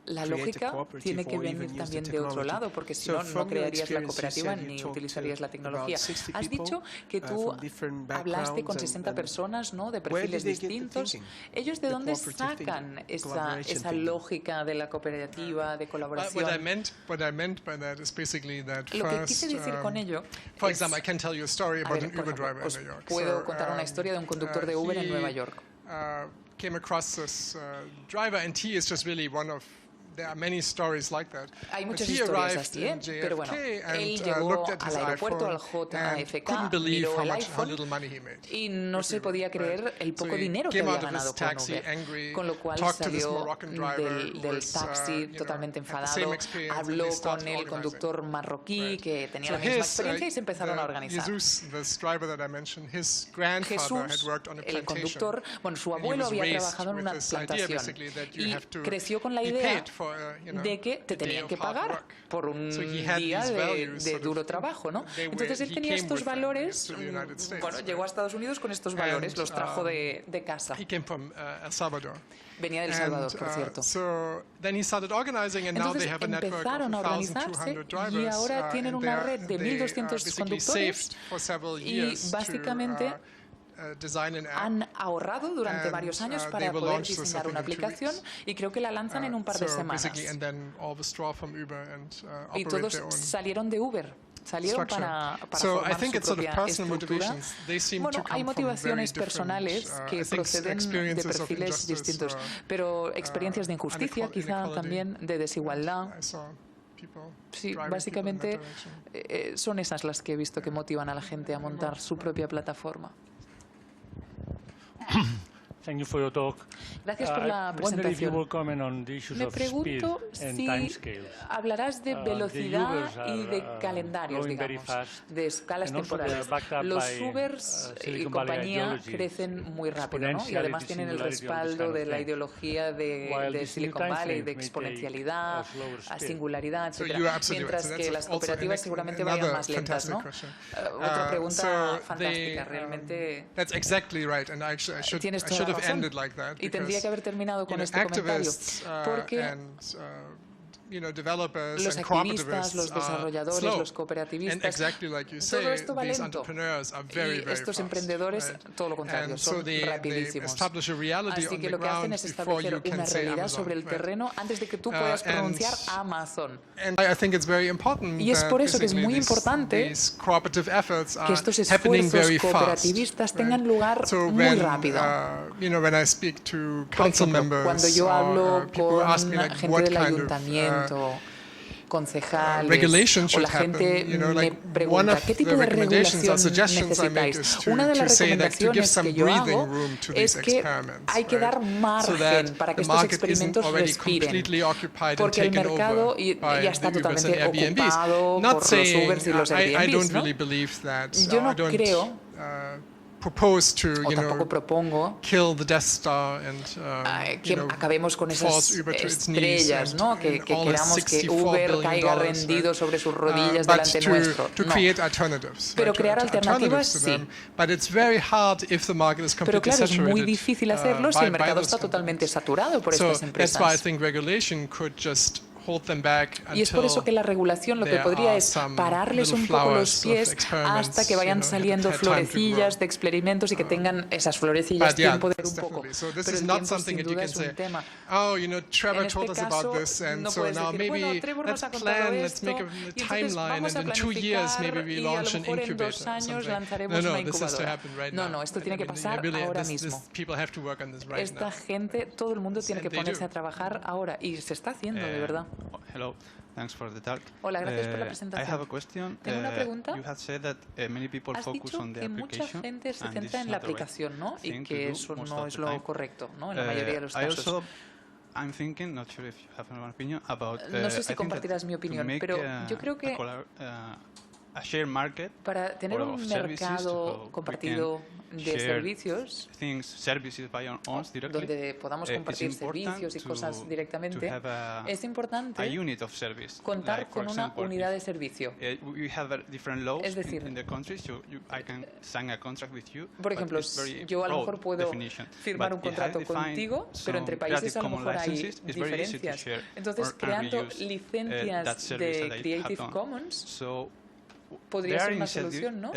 la create a lógica cooperative tiene que or even venir use the también de otro technology. lado, porque si So no, no from your crearías la experience, you cooperativa said you ni talked utilizarías la to tecnología. about 60 Has people, dicho que tú from different hablaste con backgrounds 60 and personas, ¿no? De where perfiles did they get the distintos. thinking? ¿Ellos de The dónde cooperative sacan thinking, esa collaboration thinking? lógica de la cooperativa, de colaboración? What I meant by that is basically that Lo que first, quise decir con ello for es, example, I can tell you a story a about ver, an por Uber ejemplo, driver in os New York. puedo contar una historia de un conductor de Uber en he, Nueva York. Came across this driver, and he is just really one of. There are many stories like that. Hay But muchas he historias arrived así, in JFK pero bueno, and él llegó looked at al his aeropuerto, al iPhone and JFK, couldn't believe miró how el how iPhone little money he made. y no with se Uber, podía creer right? el poco So he dinero que came había out of his ganado con taxi Uber. angry, Con lo cual talked to this salió Moroccan driver who del was, taxi you know, totalmente had the same enfadado, experience, and habló they con started el organizing. conductor marroquí Right. que tenía So la misma his, experiencia y se empezaron a organizar. Jesus, this driver that I mentioned, his grandfather had Jesús, worked on a el plantation. conductor, bueno, su And he abuelo was había raised trabajado en with una this idea, plantación basically, that you y have to creció con la be idea paid for, you know, de que te a day tenían of que hard pagar work. por un So he had día these de values sort of, duro trabajo, ¿no? they were- Entonces él he tenía came estos with them, valores, to the United States, bueno, right? llegó a Estados Unidos con estos valores, And, los trajo de casa. He came from El Salvador. Venía del Salvador, por cierto. So then he started organizing, and now Entonces they have a network of empezaron a organizarse 1,200 y drivers. ahora tienen and una red de they 1.200 basically conductores saved for several y years básicamente to design an app. han ahorrado durante And, varios años they para will poder launch this, I diseñar think, una in 2 aplicación weeks. y creo que la lanzan en un par de So semanas. basically, and then all the straw from Uber and Y operate todos their own salieron de Uber. Salieron structure. para So I formar think su it's sort of propia personal estructura. motivations. They seem Bueno, to come hay from motivaciones very personales different, que I think, proceden de experiences of perfiles injustice, distintos, pero experiencias de injusticia, quizá inequality. también de desigualdad. I saw people Sí, driving people in básicamente that direction. son esas las que he visto que motivan a la gente a montar su propia plataforma. Thank you for your talk. Gracias por la I wonder if you presentación. will comment on the issues Me of speed pregunto and si timescales. hablarás de The velocidad Ubers y de are, calendarios, growing very digamos, fast, de escalas and also they are temporales. backed up Los by, Ubers y Silicon Valley compañía ideology, crecen muy rápido, ¿no? Y además exponentiality, tienen el singularity, all this respaldo kind de of la thing. ideología While de these new Silicon time Valley, de frames may take exponencialidad, a slower a speed. singularidad, So etc. you are absolutely Mientras right. So que that's las also cooperativas seguramente vayan another más lentas, fantastic ¿no? question. Otra pregunta So fantástica, realmente. that's exactly right, and I should Tienes toda have la razón. ended like that. Y tendría que haber terminado con because, este comentario, activists, porque and developers los and activistas, cooperativists los are desarrolladores, slow. los And cooperativistas, exactly like you say, todo esto va these lento. entrepreneurs are very, Y very estos fast, emprendedores, right? todo lo contrario, And so son they rapidísimos. establish a reality Así on que the lo que hacen ground es before establecer you can una say realidad Amazon, sobre el right? terreno antes de que tú puedas and- pronunciar Amazon. And I think it's very important Y es that por eso que es basically muy importante these cooperative efforts que are estos happening esfuerzos very fast. cooperativistas tengan lugar So muy when, rápido. when I speak to Por council ejemplo, members, cuando yo or, hablo people ask con me like, gente what del kind ayuntamiento, concejales, regulation o should la gente happen. me Like one pregunta, of ¿qué tipo the de recommendations or regulación suggestions I make necesitáis? is to Una de las say that to give recomendaciones some que yo breathing hago room to es these que experiments, hay que dar right? So margen that para que the estos market isn't experimentos already respiren, completely occupied and porque el taken mercado over by ya está the Ubers and totalmente Airbnbs. ocupado Not por los saying, Ubers y los I don't Airbnbs, ¿no? really believe that. Yo no I don't, creo propose to, o tampoco propongo kill the Death Star and que acabemos con esas force Uber to its knees estrellas, and ¿no? Que all the queramos que $64 Uber billion, caiga right? rendido sobre sus rodillas But delante nuestro. to No. create alternatives. Pero right, crear alternatives to alternativas, them. sí. But it's very hard if the market is Pero completely claro, es muy saturated, difícil hacerlo si by el mercado those está totalmente companies. saturado por So estas that's why I empresas. think regulation could just hold them back Y es por eso que la regulación lo que podría es pararles un poco los pies hasta que vayan saliendo florecillas de experimentos y que tengan esas florecillas tiempo de ver un poco. Pero el tiempo sin duda es un tema. Trevor En este told us about caso, this, and no so puedes now decir, bueno, maybe Trevor let's nos ha contado plan, let's esto, make a y entonces timeline, vamos and a in 2 years planificar maybe we y a lo launch an mejor en incubator 2 or años something. lanzaremos una This has to incubadora. happen right No, now. no, esto tiene que pasar ahora mismo. People have to work on this right Esta now. gente, todo el mundo tiene que And they ponerse do. a trabajar ahora y se está haciendo, de verdad. Hello, thanks for the talk. Hola, gracias por la I presentación. have a question. Tengo una pregunta. You have said that many people Has focus dicho on the que mucha application, gente se and centra this en is la not the right aplicación, ¿no? Y thing to que do eso most no of es the lo time. correcto, ¿no? En la mayoría de los I casos. also, I'm thinking, not sure if you have an opinion about. No sé I si think compartirás that mi to opinión, make, pero yo creo que a share market para tener or un of services, so mercado we compartido can de share servicios, services by our own directly, donde podamos compartir servicios y cosas directamente, es importante unit of service, contar like, for con una example, unidad de servicio. We have different laws Es decir, in the country, so I can sign a contract with you. Por but ejemplo, it's very yo a lo broad mejor puedo definition. firmar But un if I contrato define contigo, pero entre some países a lo Creative mejor Commons hay licenses, it's very easy to diferencias. share Entonces, or creando reuse, that licencias service de that I Creative have done. Commons So podría there ser are una initiatives, solución, ¿no?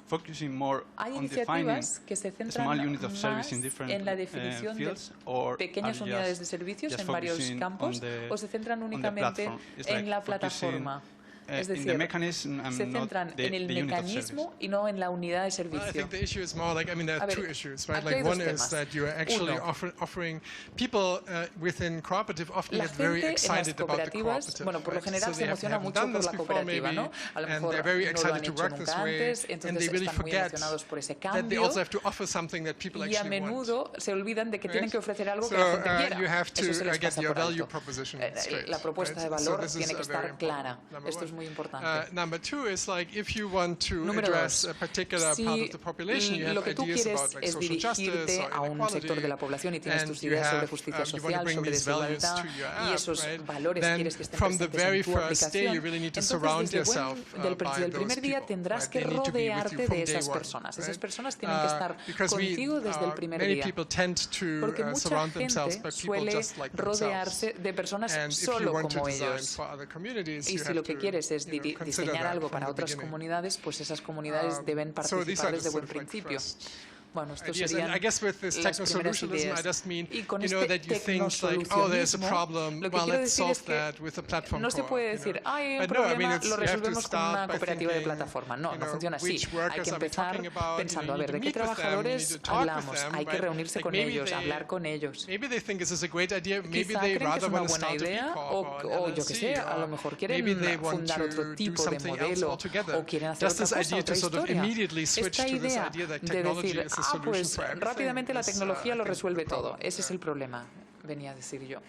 Focusing more Hay on defining iniciativas que se centran small units of service más in different en la definición de fields, or pequeñas are unidades just de servicios just en varios focusing campos, on the- o se centran on the únicamente platform. It's en like la focusing, plataforma. Es in the decir, mechanism and se not centran the- en el the unit of mecanismo y no en la unidad de I servicio. think the issue is more like, there A are ver, two issues, right? aquí hay Like dos one is temas. that you are actually Uno, offering people within cooperative often la get very gente en las excited about the cooperativas, cooperative. bueno, por lo right? general So se they emociona haven't mucho done por this la before cooperativa, maybe, ¿no? A lo and mejor they're very no lo excited han to hecho work this nunca way, antes, and entonces they really están muy forget emocionados por ese that they cambio also have to offer something that people y a actually want. menudo se olvidan de que tienen Right? que ofrecer algo So, que la gente quiera. you have to Eso se les get pasa your por value alto. proposition straight, La propuesta de right? valor this is tiene que very estar important, clara. number Esto es one. muy importante. Number two is like if you want to Número address dos, a particular si part of the population, you have lo que tú ideas quieres about like es social justice dirigirte or a un sector de inequality, la población y tienes and tus you ideas sobre have, justicia you want to social, bring sobre these values desigualdad to your y app, esos right? valores Then quieres que estén from the presentes very en tu first day, aplicación, you really need to entonces surround desde yourself del by primer those día people, tendrás right? que They need to be with you rodearte from de day esas one, personas. Esas right? personas tienen que estar Because contigo desde el primer many día. people tend to Porque mucha surround themselves gente by people suele just like themselves. rodearse de personas And if you solo want to como design ellos. for other communities, Y you si have lo que to, quieres es consider diseñar that algo from para the otras beginning. comunidades, pues esas comunidades deben So these participar are the desde sort buen of like principio. first Bueno, esto ideas. serían And I guess with this las primeras techno-solutionism, I ideas. just mean, Y con you know, este that you think like, oh, there's a tecnosolucionismo, problem, lo que well, quiero let's decir solve es que that with a platform no se core, puede you decir, know. hay un But no, I mean, problema, it's, lo you have to resolvemos con una start by cooperativa de thinking, plataforma. No, you no know, funciona así. which Hay workers que are we empezar talking about? pensando, a You need ver, ¿de to qué meet with them, you need trabajadores to talk with hablamos? them, Hay que right? reunirse Like con maybe ellos, they- hablar con ellos. Maybe they think this is a great idea. Maybe Quizá they creen que es rather una want to buena start a B idea Corp o or an yo que LLC, sé, a lo or mejor maybe quieren they want fundar otro to do tipo de something else modelo altogether. o quieren hacer Just otra this cosa, idea otra to sort of historia. immediately switch Esta to this idea idea that de technology decir, is a solution pues for everything rápidamente la is, tecnología I lo think, resuelve the todo. problem. Ese es el problema, venía a decir yo.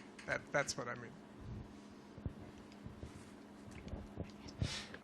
That's what I mean.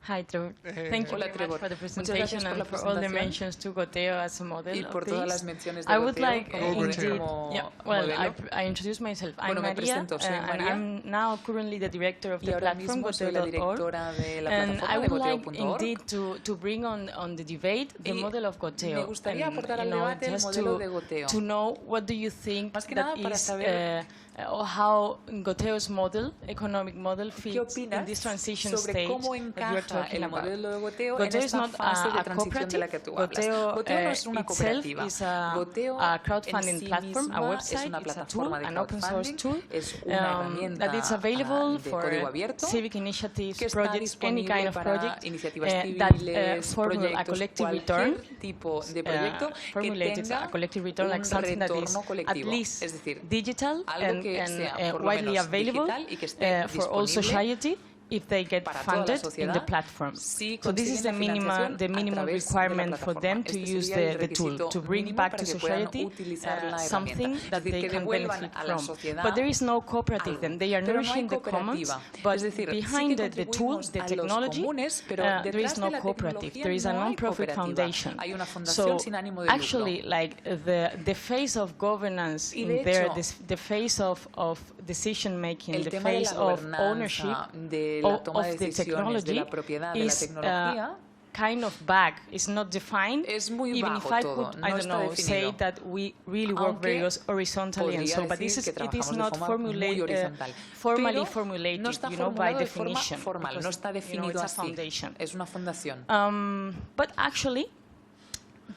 Hi, Trevor. Thank you Hola, very much Trevor. for the Muchas presentation gracias por and la for all the presentación mentions to Goteo as a model y por of todas this. las menciones de I would Goteo like como indeed, como yeah, well, modelo. I introduced myself. I'm Bueno, me Maria, presento, soy and María. I'm now currently the director of Y the ahora platform mismo soy la Goteo.org. directora de la And I plataforma de would like Goteo.org. indeed to bring on the debate the Y model of Goteo. me gustaría and, aportar you al know, debate el just modelo de Goteo. to know what do you think Más que that nada para is saber how Goteo's model, economic model, ¿Qué fits in opinas this transition sobre stage cómo that you are encaja talking el about. modelo de Goteo en Goteo is esta not fase de a transición de la que tú hablas? Goteo, Goteo no es una itself cooperativa. is a Goteo crowdfunding en sí platform, a misma website, es una it's a plataforma tool, de an open source tool es una herramienta that is available de for código abierto civic initiatives, que está projects, any disponible kind of para project iniciativas that civiles, formula a proyectos, collective cualquier return, tipo de proyecto que formulated tenga a collective return, like un something that is retorno at colectivo, least es decir, digital algo que sea and por lo widely menos available digital y que esté for all disponible society. if they get para toda la funded in the sociedad platform. si So this is the consiguen la financiación a minimum través de la requirement for plataforma. them to Este use sería el the tool, requisito to bring mínimo back para to que puedan society utilizar la something herramienta. that Es decir, they que can devuelvan benefit a la from. sociedad But there is no cooperative algo. then. They are Pero no hay nourishing the commons, cooperativa. but Es decir, sí behind que the tool, contribuimos the a los technology, comunes, pero there detrás is de no la cooperative. tecnología There is a no hay non-profit cooperativa. foundation. Hay una fundación So sin ánimo de lucro. actually, like the face of governance Y in de there, hecho, the face of decision making, el the tema de face la of gobernanza, ownership de la toma of de the decisiones, de technology la propiedad de la is tecnología, kind of vague. It's not defined. es muy Even vago if I todo, could, no I don't está know, say definido. that we really work very Aunque horizontally and podría so, but decir this is, que it is trabajamos de not forma muy horizontal. formally Pero formulated, no está you know, by formulado de forma definition. formal, no because, está you know, definido it's a así. foundation. Es una fundación. But actually,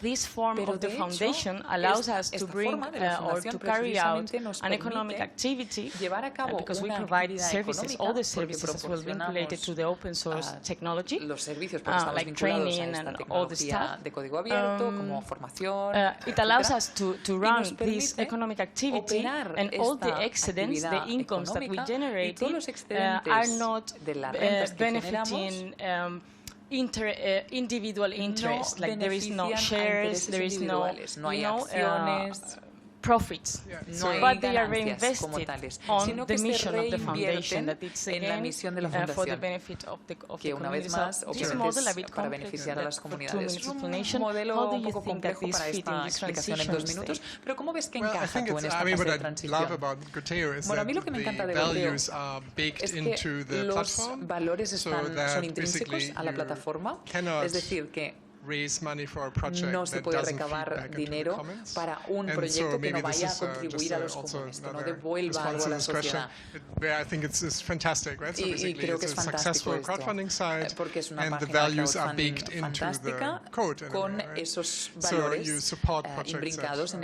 this form Pero of the de hecho, foundation allows us to esta bring forma de la or fundación to carry out precisamente nos an economic permite activity llevar a cabo because we una provide actividad services, económica all the porque services as well related to the open source technology, los servicios porque estamos like vinculados training a esta and all the tecnología stuff. de código abierto, como formación, It allows etcétera, us to y run nos this permite economic activity operar and all the esta excedents, the actividad incomes that we económica y generate todos los excedentes are not de las rentas que benefiting individual interest. Like there is no benefician a shares, there is no, individuales, no hay you know, acciones, profits, no hay but they are ganancias como reinvested tales, on sino the que se mission of the foundation, reinvierten that it's en la again misión de la for the fundación, benefit of the que una vez community. más So this obviamente model a es bit para complex, beneficiar a las for 2 comunidades. minutes Es un explanation. modelo How do un you poco think that complejo this para fit in esta this explicación en transition 2 minutos, stage? pero ¿cómo ves que Well, I encaja think tú en esta what fase de I love transición? about Goteo is Bueno, a that mí lo que me encanta the de Goteo values are baked es que into the los platform, valores so son that intrínsecos basically a la you plataforma, cannot es decir, que raise money for a project no se that puede doesn't feed recabar back into the dinero commons. para un And proyecto so que no maybe this vaya a is contribuir a los also comunes, que no another devuelva response algo a to la this question, sociedad. where I think it's fantastic, right? So Y basically creo que it's es a fantástico successful esto, crowdfunding site, porque es una and the página de values are crowdfunding baked into the fantástica code. in a con way, right? esos So you valores support projects imbrincados that, en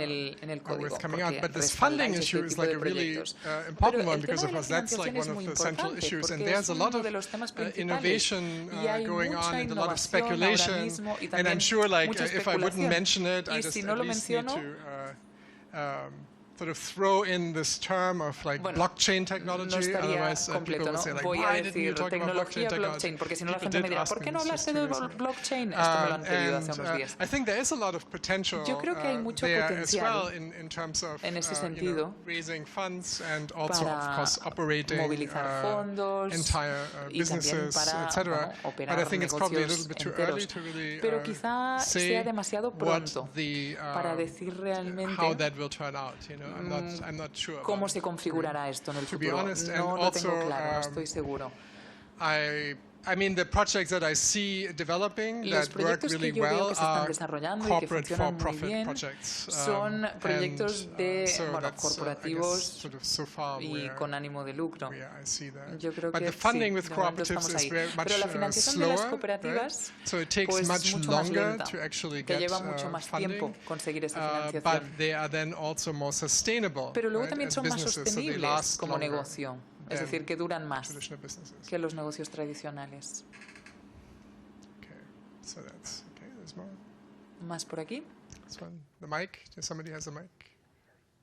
el are código, worth coming out. porque But this respaldáis funding este issue is tipo like de a really proyectos. important Pero one el because tema de la of course that's like financiación es one muy of the central importante issues, and porque there's es a lot uno of de los temas principales innovation y hay going on mucha and a lot of innovación ahora speculation. mismo y And I'm también sure, like, mucha if I wouldn't especulación. mention it, I Y just si at no lo least need menciono, to sort of throw in this term of like bueno, blockchain no technology. estaría Otherwise, people completo, will ¿no? say like, Voy a why didn't you decir talk about tecnología blockchain blockchain, porque si no la People gente me did dirá, ask ¿por qué me no this hablaste just de 2 years ago. blockchain? Esto me lo han pedido hace unos And días. I think there is a lot of potential Yo creo que hay mucho there as potencial well in terms of en ese you know, sentido raising funds and also of para course operating movilizar fondos entire y también businesses, para etc. bueno, But I operar think it's probably a little negocios bit too early enteros. to really Pero quizá say sea demasiado pronto what the, para decir realmente how that will turn out. You know, I'm not sure. cómo about se it. configurará esto en el To be futuro. honest, and No lo tengo also, claro, no estoy seguro. I mean, the projects that I see developing Los that work proyectos really que yo veo well que se están are desarrollando y que corporate funcionan muy for-profit bien projects. son proyectos de so bueno, that's, I guess, corporativos sort of so far y where con ánimo de lucro. I see that. Yo creo But que the funding sí, with de momento cooperatives estamos is ahí. very much Pero la financiación de las slower, cooperativas right? So it takes pues, much mucho más longer lenta, to actually que get lleva mucho más funding, tiempo conseguir esa but financiación. they are then also more sustainable. Pero luego right, también as son más businesses, so they sostenibles last como longer negocio, es than decir, que duran más traditional businesses. que los negocios tradicionales. Okay, so that's okay. There's more. Más por aquí. This one, the mic. Somebody has a mic.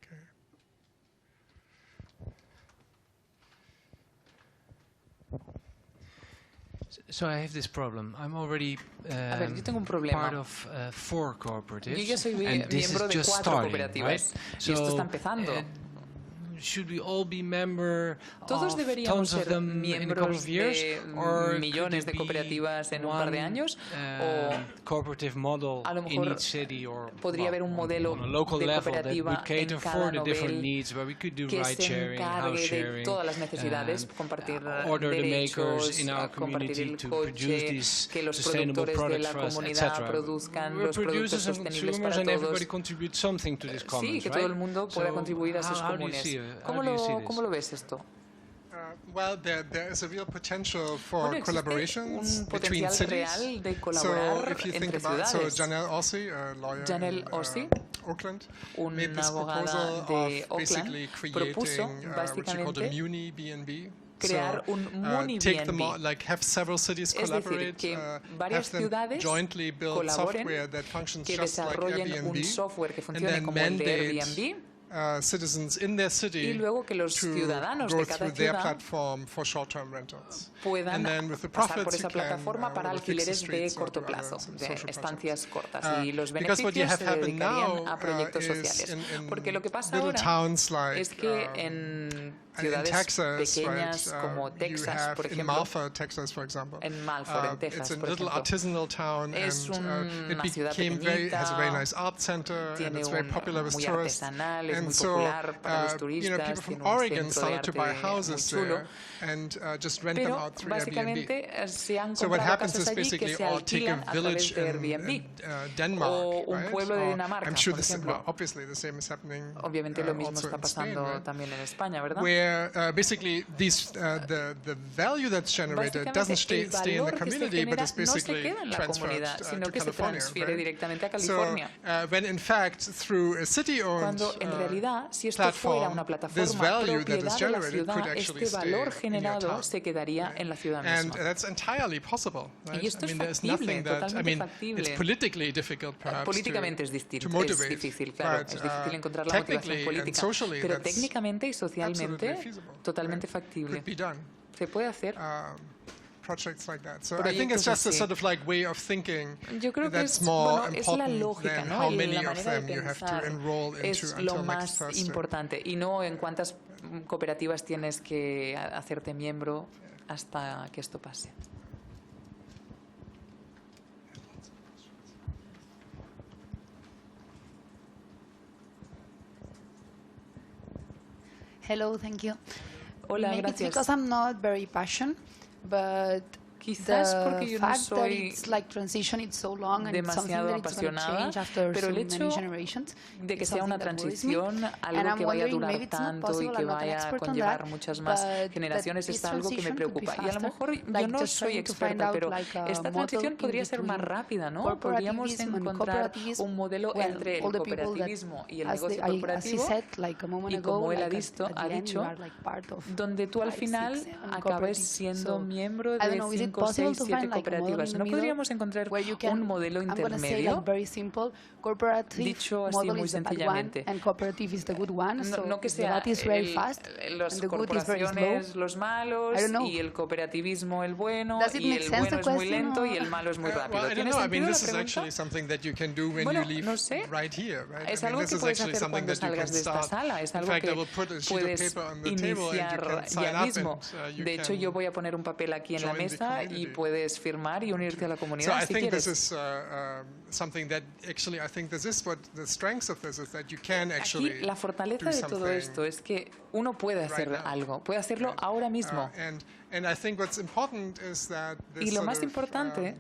Okay. So I have this problem. I'm already A ver, yo tengo un problema. part of 4 cooperatives. Yo ya soy and this miembro is de just 4 starting, cooperativas right? y esto está empezando. Should we all be member ¿Todos of deberíamos tons of ser them in a couple miembros of years, de or millones de could there be cooperativas en un par de one, años? ¿O cooperative model a lo in mejor each city, or podría haber un modelo on a local de level that cooperativa would cater en for cada the different nivel needs, where we could do que ride se sharing, house encargue de sharing, todas las necesidades, and, compartir order the makers derechos, in our compartir community el to produce coche, these que los sustainable productores de products la for us, comunidad etc. produzcan We're los productos producers and sostenibles consumers, para and todos. everybody contributes something to this commons, Sí, que right? todo el mundo pueda So contribuir a esos how do you comunes. see it? How ¿Cómo do you see this? lo ves esto? Well, there is a real potential for Bueno, existe collaborations un between potencial cities. real de So colaborar if you think entre about, ciudades. Janelle Ossie, a lawyer Janelle in Ossie, Auckland, una made this abogada proposal de of basically Auckland, propuso creating what she called a básicamente Muni B&B. crear un Muni take them B&B. all, like have several cities Es decir, collaborate, que have varias them ciudades jointly build colaboren, software that functions que just like desarrollen Airbnb, un software que and funcione then como el de mandate Airbnb citizens in their city y luego que los to ciudadanos go de cada through their ciudad platform for short-term rentals. puedan And then with the pasar por profits esa you can, plataforma para fix the alquileres de streets or corto do plazo, other de social estancias projects. cortas, y los Because what you beneficios have se happened dedicarían now a proyectos is sociales. in Porque lo que pasa little ahora towns like, es que en and in ciudades Texas, pequeñas right, como you Texas, have por in ejemplo, Malford, Texas, for example. en Malford, en Texas, It's a por little ejemplo, artisanal town, es and it una ciudad became has a very pequeñita, nice art center, and tiene it's very popular with muy tourists. artesanal, es And muy so, popular para los you know, turistas, people from tiene un Oregon centro de started to buy arte muy houses chulo, there and just rent them pero out through Airbnb. básicamente se han So what comprado happens casas is allí que basically, se or take alquilan a a village través de in Airbnb. Denmark, O un right? pueblo de Or Dinamarca, I'm sure por this, ejemplo. well, obviously the same is happening Obviamente lo mismo also está in Spain, pasando right? también en España, ¿verdad? Where basically the value that's generated doesn't stay in the valor que se community, but genera is no se basically queda en la transferred comunidad, sino to que se California. transfiere Right? directamente a So California. when in fact through a city-owned Cuando en realidad, si esto fuera una this plataforma value that is propiedad de la generated could ciudad, actually este stay valor in your generado town. se quedaría en la ciudad And misma. that's entirely possible. Right? Y esto I mean, es there's factible, nothing that, I totalmente mean, factible. it's politically difficult perhaps Políticamente es to motivate, difícil, claro, but, es difícil encontrar la motivación technically and política, socially pero that's técnicamente y absolutely socialmente feasible, totalmente right? factible. Could be done. Se puede hacer. Projects like that. So I think it's Proyectos just a así. sort of like way of thinking Yo creo que that's es, more bueno, es la important lógica, than ¿no? how La many of manera de them you have to pensar enroll into es lo until next más Thursday. importante y no en cuántas cooperativas tienes que hacerte miembro hasta que esto pase. Hello, thank you. Hola, Maybe it's gracias. because I'm not very passionate, but Quizás porque the yo no fact that soy it's like transition, it's so long and it's something demasiado that it's going to apasionada, change after pero so el many hecho generations. de que It's sea una something that worries me. transición, And algo I'm que vaya a wondering, durar maybe it's not tanto y possible, que I'm not an vaya a expert on conllevar that, muchas más but generaciones, that es this algo que me transition could be preocupa. Y a lo faster, mejor yo like no just soy trying to find experta, out pero like a esta model transición in podría ser más between rápida, ¿no? Podríamos corporativism and encontrar cooperativism, un modelo when entre el all the people that, cooperativismo y el as negocio he corporativo, said like a moment y ago, como él ha like dicho, at the end you dicho, are like part of donde tú al 5, final 6, 7 acabes cooperatives. siendo So, miembro I don't de know, is it 5, possible 6, to 7 find like a model in cooperativas. the ¿No middle podríamos encontrar where you can, un modelo I'm going to say intermedio? like very simple, cooperative Dicho así model muy is the bad one sencillamente. and cooperative is the good one. So No que if the sea bad is very el- fast las and the good is very slow. corporaciones los malos I don't know. y el cooperativismo el bueno Does it y make el sense, bueno the es muy question, lento or- y el malo es muy rápido. Well, I don't ¿Tiene know. I mean, sentido la this is pregunta? actually something that you can do when Bueno, you leave no sé. right here, right? Es I mean, algo this que is puedes actually hacer something cuando that you can salgas de esta start. sala. Es In algo fact, I que will put a sheet of puedes paper on the table and you iniciar can sign ya up mismo. and you De hecho, can yo voy a poner un papel aquí en la join the mesa y community. puedes firmar y unirte a la So comunidad I si think quieres. this is something that actually I think this is what the strengths of this is that you can Aquí actually la fortaleza do de todo something esto es que uno puede hacer right now. algo, puede hacerlo ahora mismo. And I think what's important is that this Y lo sort más of, importante,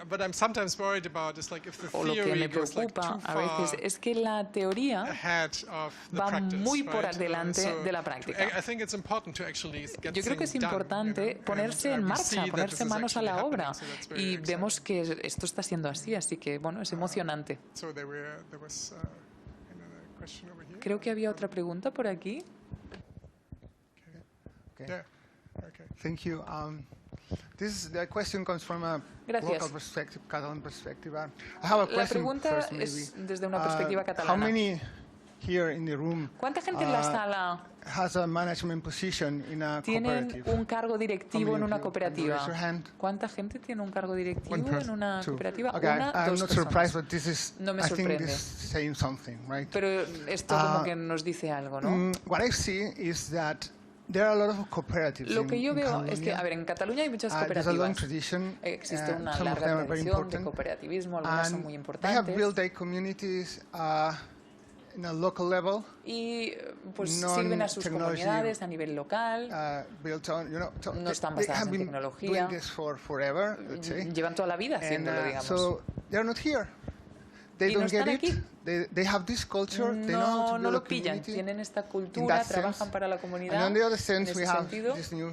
what I'm sometimes worried about is like if the o lo que theory me goes like preocupa too a veces, far es que la teoría ahead of the va practice, muy por right? delante So de la práctica. I think it's important to actually get Yo creo que things es done, importante you know, ponerse and, en we marcha, see that ponerse this is manos a actually la happening, obra. so that's very Y exciting. vemos que esto está siendo así, así que bueno, es emocionante. So there was another question over here. Creo que había otra pregunta por aquí. Okay. Yeah. Okay. Thank you. The question comes from a Gracias. local perspective, Catalan perspective. I have a La question pregunta first, maybe. es desde una perspectiva How catalana. many here in the room ¿Cuánta gente en la sala has a management position in a tienen cooperative? un cargo directivo How en many una of you? Can you cooperativa? raise your hand? ¿Cuánta gente tiene un cargo directivo One en person. una Two. cooperativa? Okay, Una, I'm dos not personas. surprised, but this is, No me I think sorprende. this is saying something, right? Pero esto como que nos dice algo, ¿no? What I see is that there are a lot of cooperatives Lo que yo in veo es que, Catalonia. a ver, en Cataluña hay muchas There's a long cooperativas. tradition. Existe una some of them larga are very tradición de important. cooperativismo, algunas son muy And they have importantes. built their communities in a local level. Y pues sirven a sus Non-technology, comunidades a nivel local. Built on, No están they basadas have en been tecnología. doing this for forever, let's say. Llevan toda la vida And, haciéndolo, digamos. so they're not here. They Y no don't get están it. aquí. They have this culture. They know how to No build a lo pillan. community. Tienen esta In cultura, that trabajan sense. para la And comunidad. on the other En sense, ese we have sentido. this new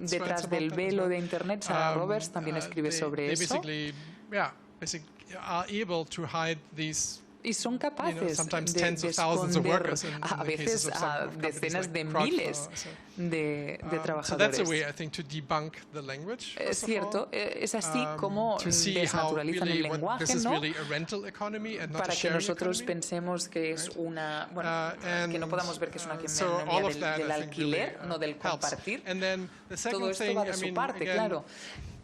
detrás del velo de Internet, Sarah Roberts también escribe sobre eso. are able to hide these y son capaces sometimes de tens of thousands of esconder workers in a the cases veces of some a companies decenas like de Crowdflower. miles de So that's trabajadores. a way, I think, to debunk the language. Es cierto, es así como to see how desnaturalizan really el what lenguaje, this is ¿no? really a rental economy and not Para a que sharing nosotros economy. pensemos que es una, bueno, que no podamos ver que es una So all of economía that, del I think, alquiler, really, no del helps. compartir. And then the second Todo esto thing, va de I su mean, parte, again, claro.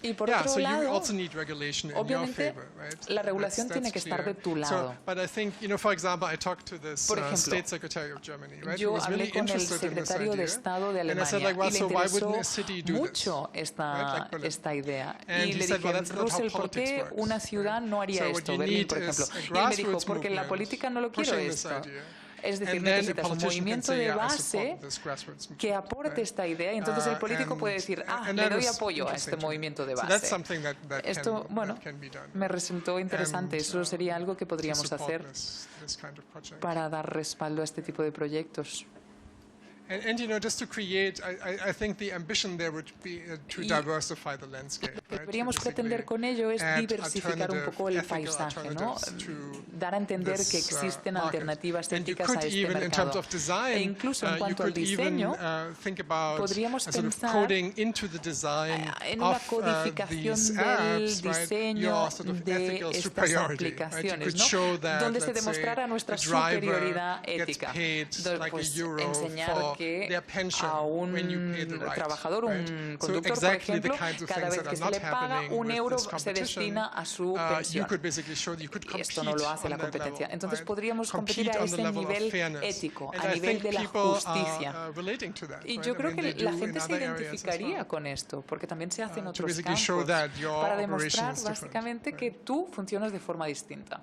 Y por yeah, otro so you lado, also need regulation in your obviamente, favor, right? la regulación tiene que estar de tu lado. So, but I think, for example, I talked to this Por ejemplo, State Secretary of Germany, right? yo who was hablé really con el interested in this secretario de idea. Estado de And I Alemania said, like, well, y le so why wouldn't a interesó city do mucho this? Right? Like esta idea. And Y he le said, well, dije, that's not how Russell, ¿por politics qué works, una ciudad no haría So what esto? you Berlín, need por is ejemplo. a Y él me dijo, grassroots porque en la movement política no lo quiero pushing this esto. idea. Es decir, And then a necesitas un politician can movimiento say, de yeah, I base support this grassroots movement, que aporte right? esta idea y entonces el político puede decir, and le that doy is apoyo a este interesting to me. movimiento de So that's base. something that Esto, bueno, can be done. me resultó interesante. And, Eso sería algo que to podríamos support hacer this kind of project. para dar respaldo a este tipo de proyectos. And just to create, I think the ambition there would be to diversify the landscape. Lo que deberíamos pretender con ello es diversificar un poco el paisaje, ¿no? Dar a entender que existen alternativas éticas a este mercado. E incluso en cuanto al diseño, podríamos pensar en una codificación del diseño de estas aplicaciones, ¿no? Donde se demostrara nuestra superioridad ética. Pues enseñar que a un trabajador, un conductor, por ejemplo, cada vez que se le paga €1 se destina a su pensión. Y esto no lo hace la competencia. Entonces podríamos competir a ese nivel ético, a nivel de la justicia. Y yo creo que la gente se identificaría con esto, porque también se hace en otros campos, para demostrar básicamente que tú funcionas de forma distinta.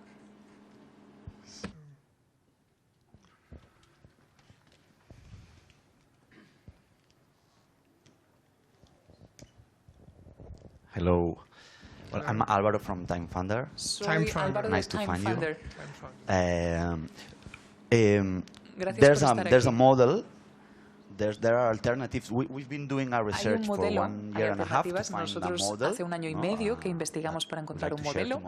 Hello. Well, I'm Álvaro from Time Funder. Soy Álvaro Nice de to Time find Funder. There's a model. There are alternatives. We've been doing our research for 1 year and a half to find a Nosotros model. hace un año y medio que investigamos para encontrar un modelo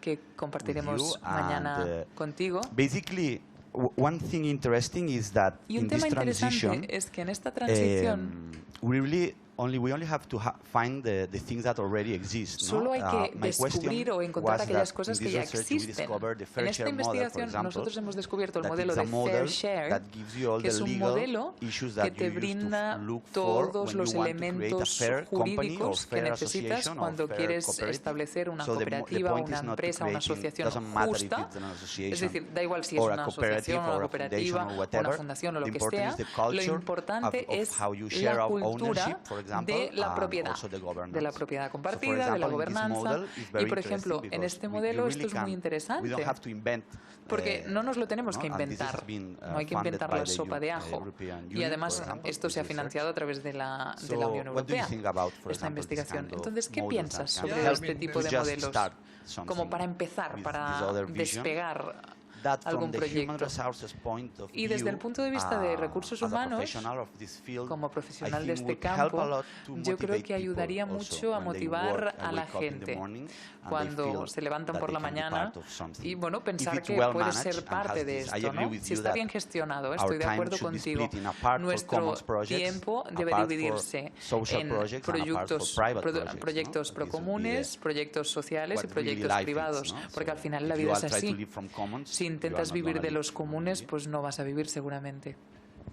que compartiremos mañana contigo. Basically, one thing interesting is that Y un in this tema interesante transition, es que en esta transición we only have to find the things that already exist. solo hay que My descubrir o question encontrar was aquellas that cosas in que this ya research we existen. discovered the En fair esta share model, for investigación example, nosotros hemos descubierto el that modelo it's a de model Fair Share, that gives you all que the es un legal modelo issues que that te you used to brinda look for todos when los you want to create a elementos fair company or jurídicos que fair necesitas association or cuando fair quieres cooperative. establecer una So the cooperativa, point una is not to empresa, una creating- asociación doesn't matter if justa. it's an association Es decir, da igual si es or a una cooperative asociación, or una a foundation cooperativa, or una whatever. fundación o lo The que important sea. is the Lo culture importante of es how you share la of cultura ownership, for example, de la and propiedad, also the governance. de la propiedad So, for compartida, de la example, in this gobernanza. model, it's Y, very por ejemplo, interesting en because este you modelo really esto es muy we interesante, don't have to invent, porque no nos lo tenemos que and this has inventar. been, No hay que funded inventar by la the sopa de ajo. European Y Union, además for example, esto se ha this research. financiado a través de la So, Unión what do you Europea, think about, for esta example, this investigación. kind of Entonces, ¿qué models piensas that can sobre help este tipo to de just modelos? start Como something para empezar, with para this other vision? despegar That from algún the human proyecto. resources point of Y desde el view, punto de vista de recursos as a humanos, professional of this field, como I profesional de think este would help a campo, lot to yo creo motivate que ayudaría people mucho a also when they motivar work a and la wake up in the gente morning and they cuando feel se levantan that por they la can be mañana part of something. y bueno, If pensar it's que well puede managed ser and parte has de this, I esto, agree ¿no? with Si you está that bien gestionado, our estoy de time acuerdo should be contigo. split in a part for Nuestro commons projects, tiempo a debe part for dividirse social en projects and a part for private projects, ¿no? proyectos This would be procomunes, proyectos sociales y what really proyectos life is, privados, ¿no? porque So al final la if vida you es all try to así. live from commons, Si you are intentas not vivir gonna de live los comunes, pues no vas a vivir seguramente.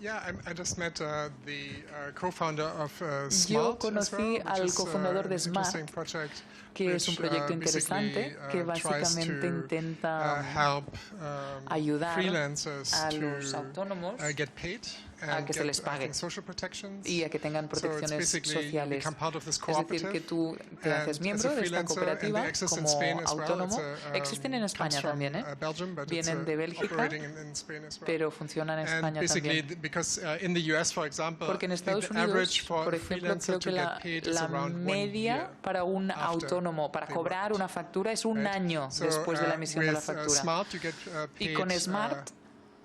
Yeah, I just met the co-founder of Smart. Yo conocí al cofundador de Smart, que es un proyecto interesante que básicamente intenta ayudar a los autónomos a que se les pague y a que tengan protecciones sociales. Es decir, que tú te haces miembro de esta cooperativa como autónomo. Existen en España también, ¿eh? Vienen de Bélgica, pero funcionan en España también. Porque en Estados Unidos, por ejemplo, creo que la media para un autónomo, para cobrar una factura, es un año después de la emisión de la factura. Y con Smart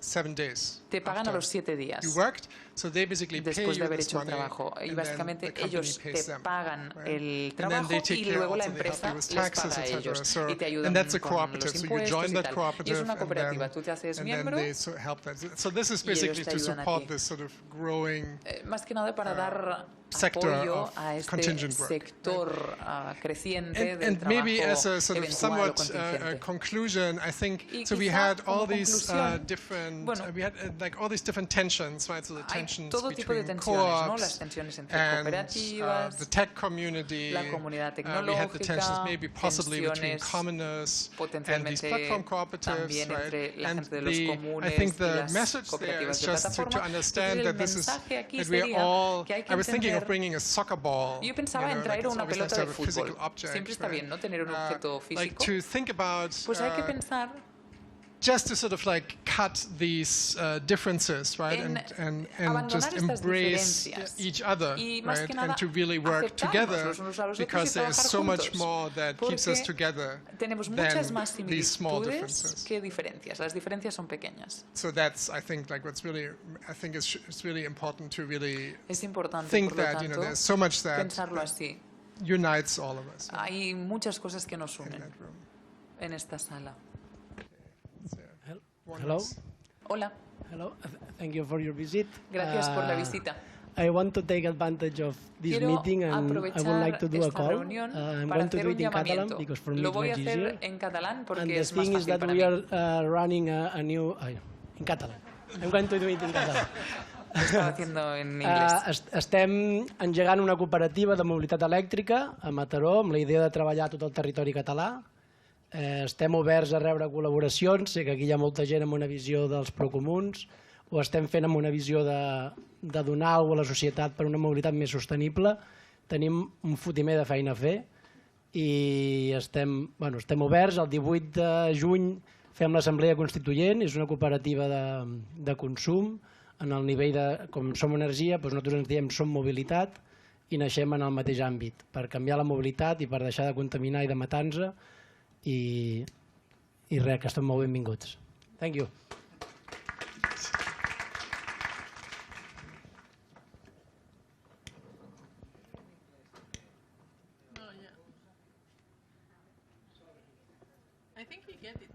7 days. Te pagan a los 7 You días worked, so they basically pay después de you haber this hecho el money, trabajo. Y and then básicamente the company ellos pays te them, pagan right? el And then trabajo they take y care luego la also, they help empresa you with les taxes, paga a etc. ellos So, y te and ayudan that's a con cooperative. los So you impuestos join y that tal. Y es cooperative, una and cooperativa. then, Tú te haces and then miembro they help that. So this is y ellos basically te to ayudan a support ti. this sort of growing Más que nada para dar sector apoyo of a este contingent work. sector creciente del And trabajo maybe as a sort of eventual o somewhat contingente. conclusion, I think Y so. We quizá had all como these conclusión, different, bueno, we had like all these different tensions, right? So the hay tensions todo tipo de between tensiones, ¿no? co-ops Las tensiones entre and cooperativas, the tech community. la comunidad We had the tensions tecnológica, maybe possibly between tensiones commoners and these potencialmente platform cooperatives, también entre right? la And gente de los I comunes think y the las message there cooperativas is de just to plataforma. understand Entonces, that el this is mensaje aquí that we are sería all. que hay que I was thinking of entender. bringing a soccer ball. Yo pensaba en like traer it's una always pelota nice to de have a physical fútbol. object, Siempre está right? bien, ¿no? Tener un objeto Like físico. to think about. Pues hay que pensar Just to sort of like cut these differences, right, en and abandonar just estas embrace diferencias. each other, Y más right, que nada, and to really work aceptarnos together, los unos a los otros y because there is trabajar so much juntos. more that keeps us Porque together tenemos than muchas más these small similitudes differences. que diferencias. Las diferencias son pequeñas. So that's, I think, like what's really, I think it's really important to really Es importante, think por lo that, tanto, there's so much that pensarlo así. unites all of us. Hay muchas cosas que nos unen en esta sala. Hello. Hola. Hello. Thank you for your visit. Gracias por la visita. I want to take advantage of this Quiero meeting and I would like to do a esta call. reunión I'm para going to hacer do un it in Catalan llamamiento. because for me Lo it's voy a much hacer easier. en catalán And porque the es más thing is fácil that para we mí. are running a new in Catalan. I'm going to do it in Catalan. Lo estaba haciendo en inglés. Estem engegant una cooperativa de mobilitat elèctrica a Mataró amb la idea de treballar a tot el territori català. Estem oberts a rebre col·laboracions, sé que aquí hi ha molta gent amb una visió dels procomuns, ho estem fent amb una visió de donar alguna cosa a la societat per una mobilitat més sostenible. Tenim un fotimer de feina a fer i estem oberts. El 18 de juny fem l'assemblea constituent, és una cooperativa de consum. En el nivell de, com som energia, doncs nosaltres ens diem som mobilitat i naixem en el mateix àmbit, per canviar la mobilitat i per deixar de contaminar i de matar-nos i res, que estem molt benvinguts. Thank you. I think you get it.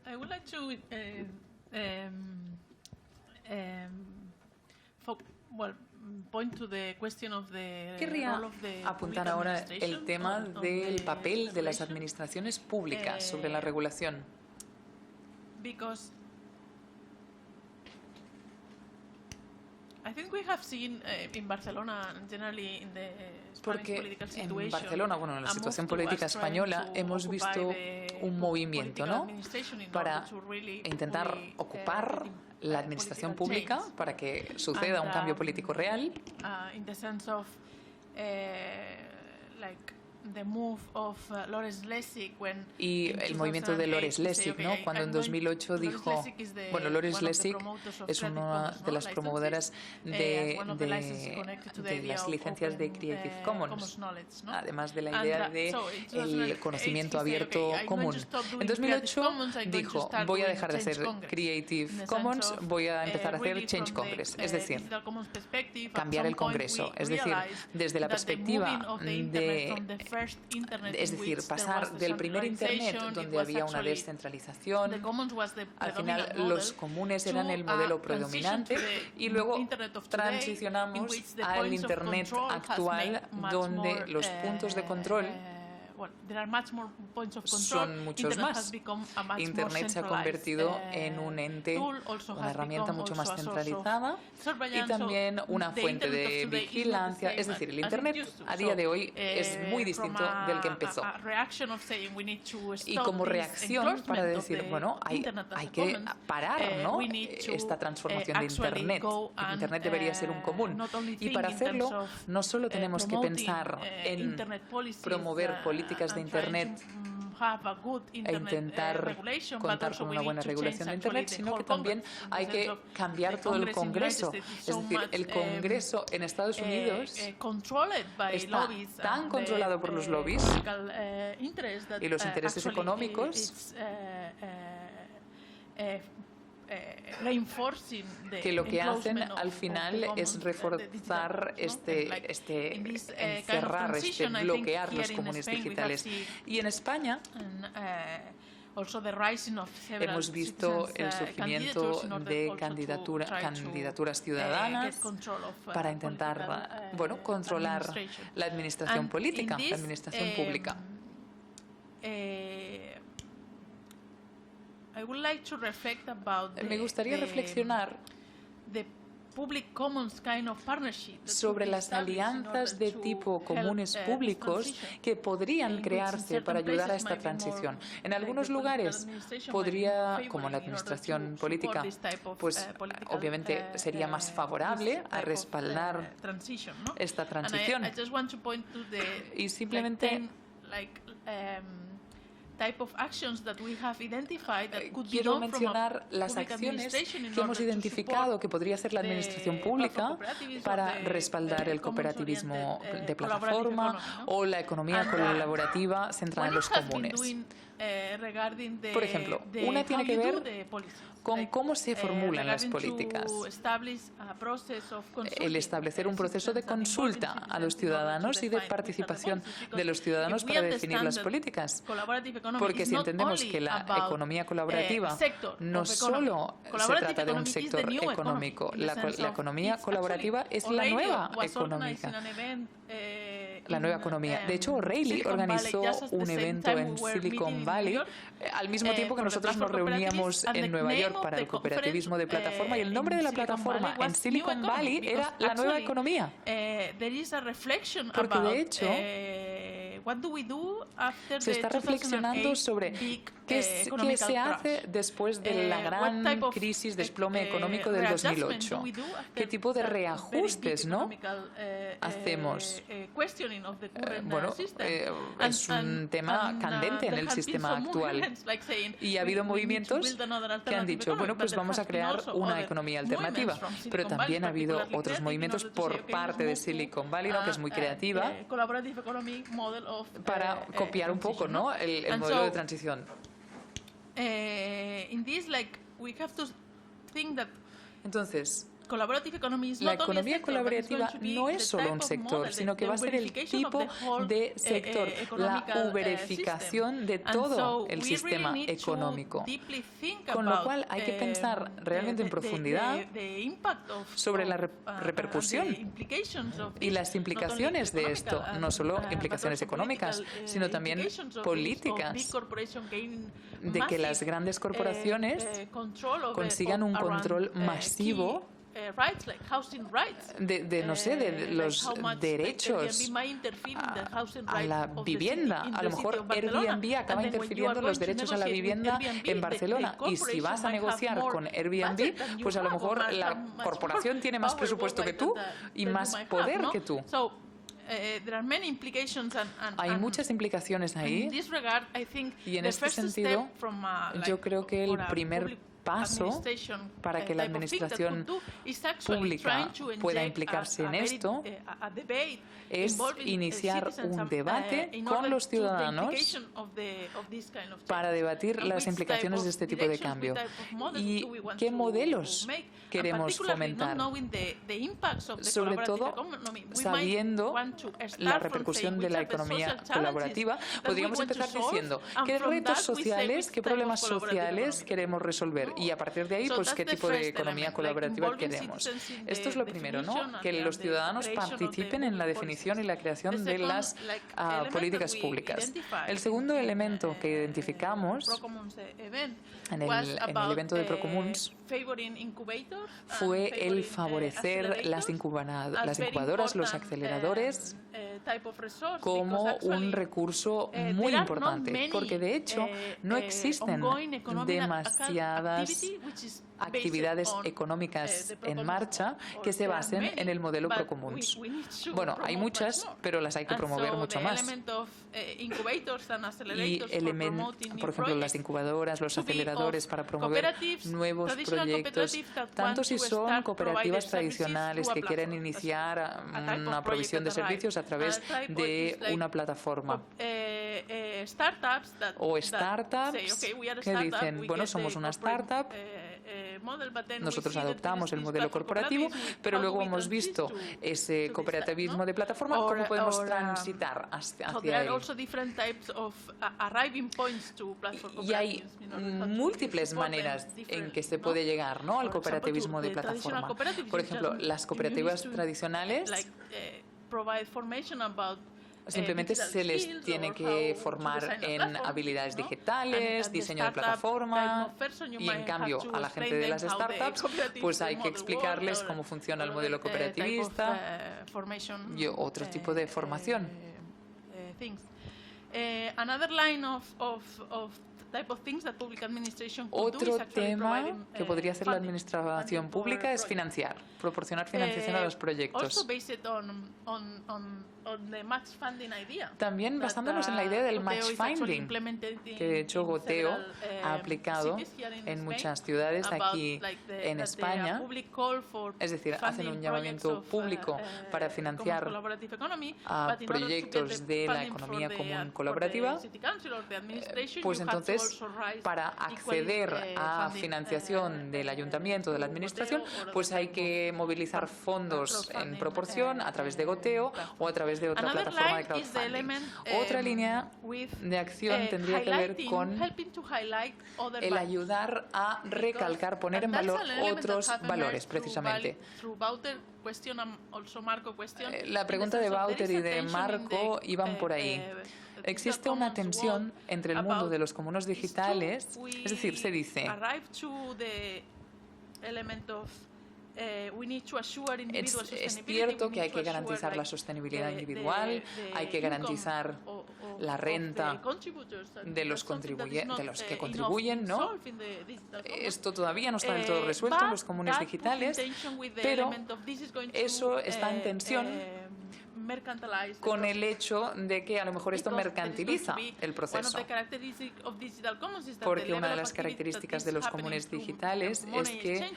I would like to point to the question of the Querría role of the apuntar public ahora el administration tema on del the papel de las regulation. administraciones públicas sobre la regulación. Because I think we have seen in Barcelona and generally in the Spanish Porque political en situation, Barcelona, bueno, en la a situación move towards política trying española, to hemos occupy visto the un movimiento, political ¿no?, administration in para order to really intentar fully, ocupar la administración political pública change. para que suceda un And, cambio político real. In the sense of like the move of Lores Lessig when Y in el movimiento de 2008 Lores he Lessig, said, okay, ¿no?, cuando en 2008 dijo, bueno, Lores Lessig es una de las promotoras de las licencias de Creative Commons, además de la idea de el conocimiento abierto común. En 2008 dijo, voy a dejar de hacer Creative Commons, voy a empezar a hacer Change Congress, es decir, cambiar el Congreso, es decir, desde la perspectiva es decir, pasar del primer Internet, donde había una descentralización, al final los comunes eran el modelo predominante, y luego transicionamos al Internet actual, donde los puntos de control son muchos más. Internet se ha convertido en un ente, una herramienta mucho más centralizada y también una fuente de vigilancia. Es decir, el Internet a día de hoy es muy distinto del que empezó. Y como reacción para decir, bueno, hay que parar, ¿no?, esta transformación de Internet. Internet debería ser un común. Y para hacerlo, no solo tenemos que pensar en promover políticas de Internet intentar contar con una buena regulación de Internet, sino que también hay que cambiar todo el Congreso. Es decir, el Congreso en Estados Unidos está tan controlado por los lobbies y los intereses económicos que lo que hacen al final es reforzar encerrar, bloquear los comunes digitales. Y en España hemos visto el surgimiento de candidaturas ciudadanas para intentar controlar la administración política, la administración pública. Me gustaría reflexionar sobre las alianzas de tipo comunes públicos que podrían crearse para ayudar a esta transición. En algunos lugares podría, como la administración política, pues obviamente sería más favorable a respaldar esta transición. Y simplemente quiero mencionar las acciones que hemos identificado que podría hacer la administración pública para respaldar el cooperativismo de plataforma o la economía colaborativa centrada en los comunes. Por ejemplo, una tiene que ver con cómo se formulan las políticas. El establecer un proceso de consulta a los ciudadanos y de participación de los ciudadanos para definir las políticas. Porque si entendemos que la economía colaborativa no solo se trata de un sector económico, la economía colaborativa es la nueva economía. De hecho, O'Reilly organizó un evento en Silicon Valley al mismo tiempo que nosotros nos reuníamos en Nueva York para el cooperativismo de plataforma, y el nombre de la plataforma en Silicon Valley era la nueva economía. Porque de hecho se está reflexionando sobre qué se hace después de la gran crisis, desplome económico del 2008. ¿Qué tipo de reajustes hacemos? Es un tema candente en el sistema actual. Y ha habido movimientos que han dicho, pues vamos a crear una economía alternativa. Pero también ha habido otros movimientos por parte de Silicon Valley, que es muy creativa, para copiar un poco, el modelo de transición. Entonces, la economía colaborativa no es solo un sector, sino que va a ser el tipo de sector, la uberificación de todo el sistema económico. Con lo cual hay que pensar realmente en profundidad sobre la repercusión y las implicaciones de esto, no solo implicaciones económicas, sino también políticas, de que las grandes corporaciones consigan un control masivo de los derechos a la vivienda. A lo mejor Airbnb acaba interfiriendo en los derechos a la vivienda en Barcelona, y si vas a negociar con Airbnb, pues a lo mejor la corporación tiene más presupuesto que tú y más poder que tú. Hay muchas implicaciones ahí, y en este sentido yo creo que el primer paso para que la administración pública pueda implicarse en esto es iniciar un debate con los ciudadanos para debatir las implicaciones de este tipo de cambio y qué modelos queremos fomentar, sobre todo sabiendo la repercusión de la economía colaborativa. Podríamos empezar diciendo qué retos sociales, qué problemas sociales queremos resolver, y a partir de ahí, pues qué tipo de economía colaborativa queremos. Esto es lo primero, que los ciudadanos participen en la definición y la creación de las políticas públicas. El segundo elemento que identificamos en el evento de Procomuns fue el favorecer las incubadoras, los aceleradores, como un recurso muy importante, porque de hecho no existen demasiadas nuevas actividades económicas en marcha que se basen en el modelo Procomuns. Bueno, hay muchas, pero las hay que promover mucho más. Y por ejemplo, las incubadoras, los aceleradores para promover nuevos proyectos, tanto si son cooperativas tradicionales que quieren iniciar una provisión de servicios a través de una plataforma, o startups que dicen, bueno, somos una startup, nosotros adoptamos el modelo corporativo, pero luego hemos visto ese cooperativismo de plataforma, ¿cómo podemos transitar hacia él? Y hay múltiples maneras en que se puede llegar, ¿no?, al cooperativismo de plataforma. Por ejemplo, las cooperativas tradicionales simplemente se les tiene que formar en habilidades digitales, diseño de plataforma, y en cambio a la gente de las startups pues hay que explicarles cómo funciona el modelo cooperativista y otro tipo de formación. Otro tema que podría hacer la administración pública es financiar, proporcionar financiación a los proyectos. También basándonos en la idea del match finding, que de hecho Goteo ha aplicado en muchas ciudades aquí en España. Es decir, hacen un llamamiento público para financiar a proyectos de la economía común colaborativa. Pues entonces, para acceder a financiación del ayuntamiento, de la administración, pues hay que movilizar fondos en proporción a través de Goteo o a través de otra plataforma de crowdfunding. Otra línea de acción tendría que ver con el ayudar a recalcar, poner en valor otros valores, precisamente. La pregunta de Wouter y de Marco iban por ahí. Existe una tensión entre el mundo de los comunes digitales, es decir, se dice es cierto que hay que garantizar la sostenibilidad individual, hay que garantizar la renta de los que contribuyen, ¿no? Esto todavía no está del todo resuelto en los comunes digitales, pero eso está en tensión con el hecho de que a lo mejor esto mercantiliza el proceso. Porque una de las características de los comunes digitales es que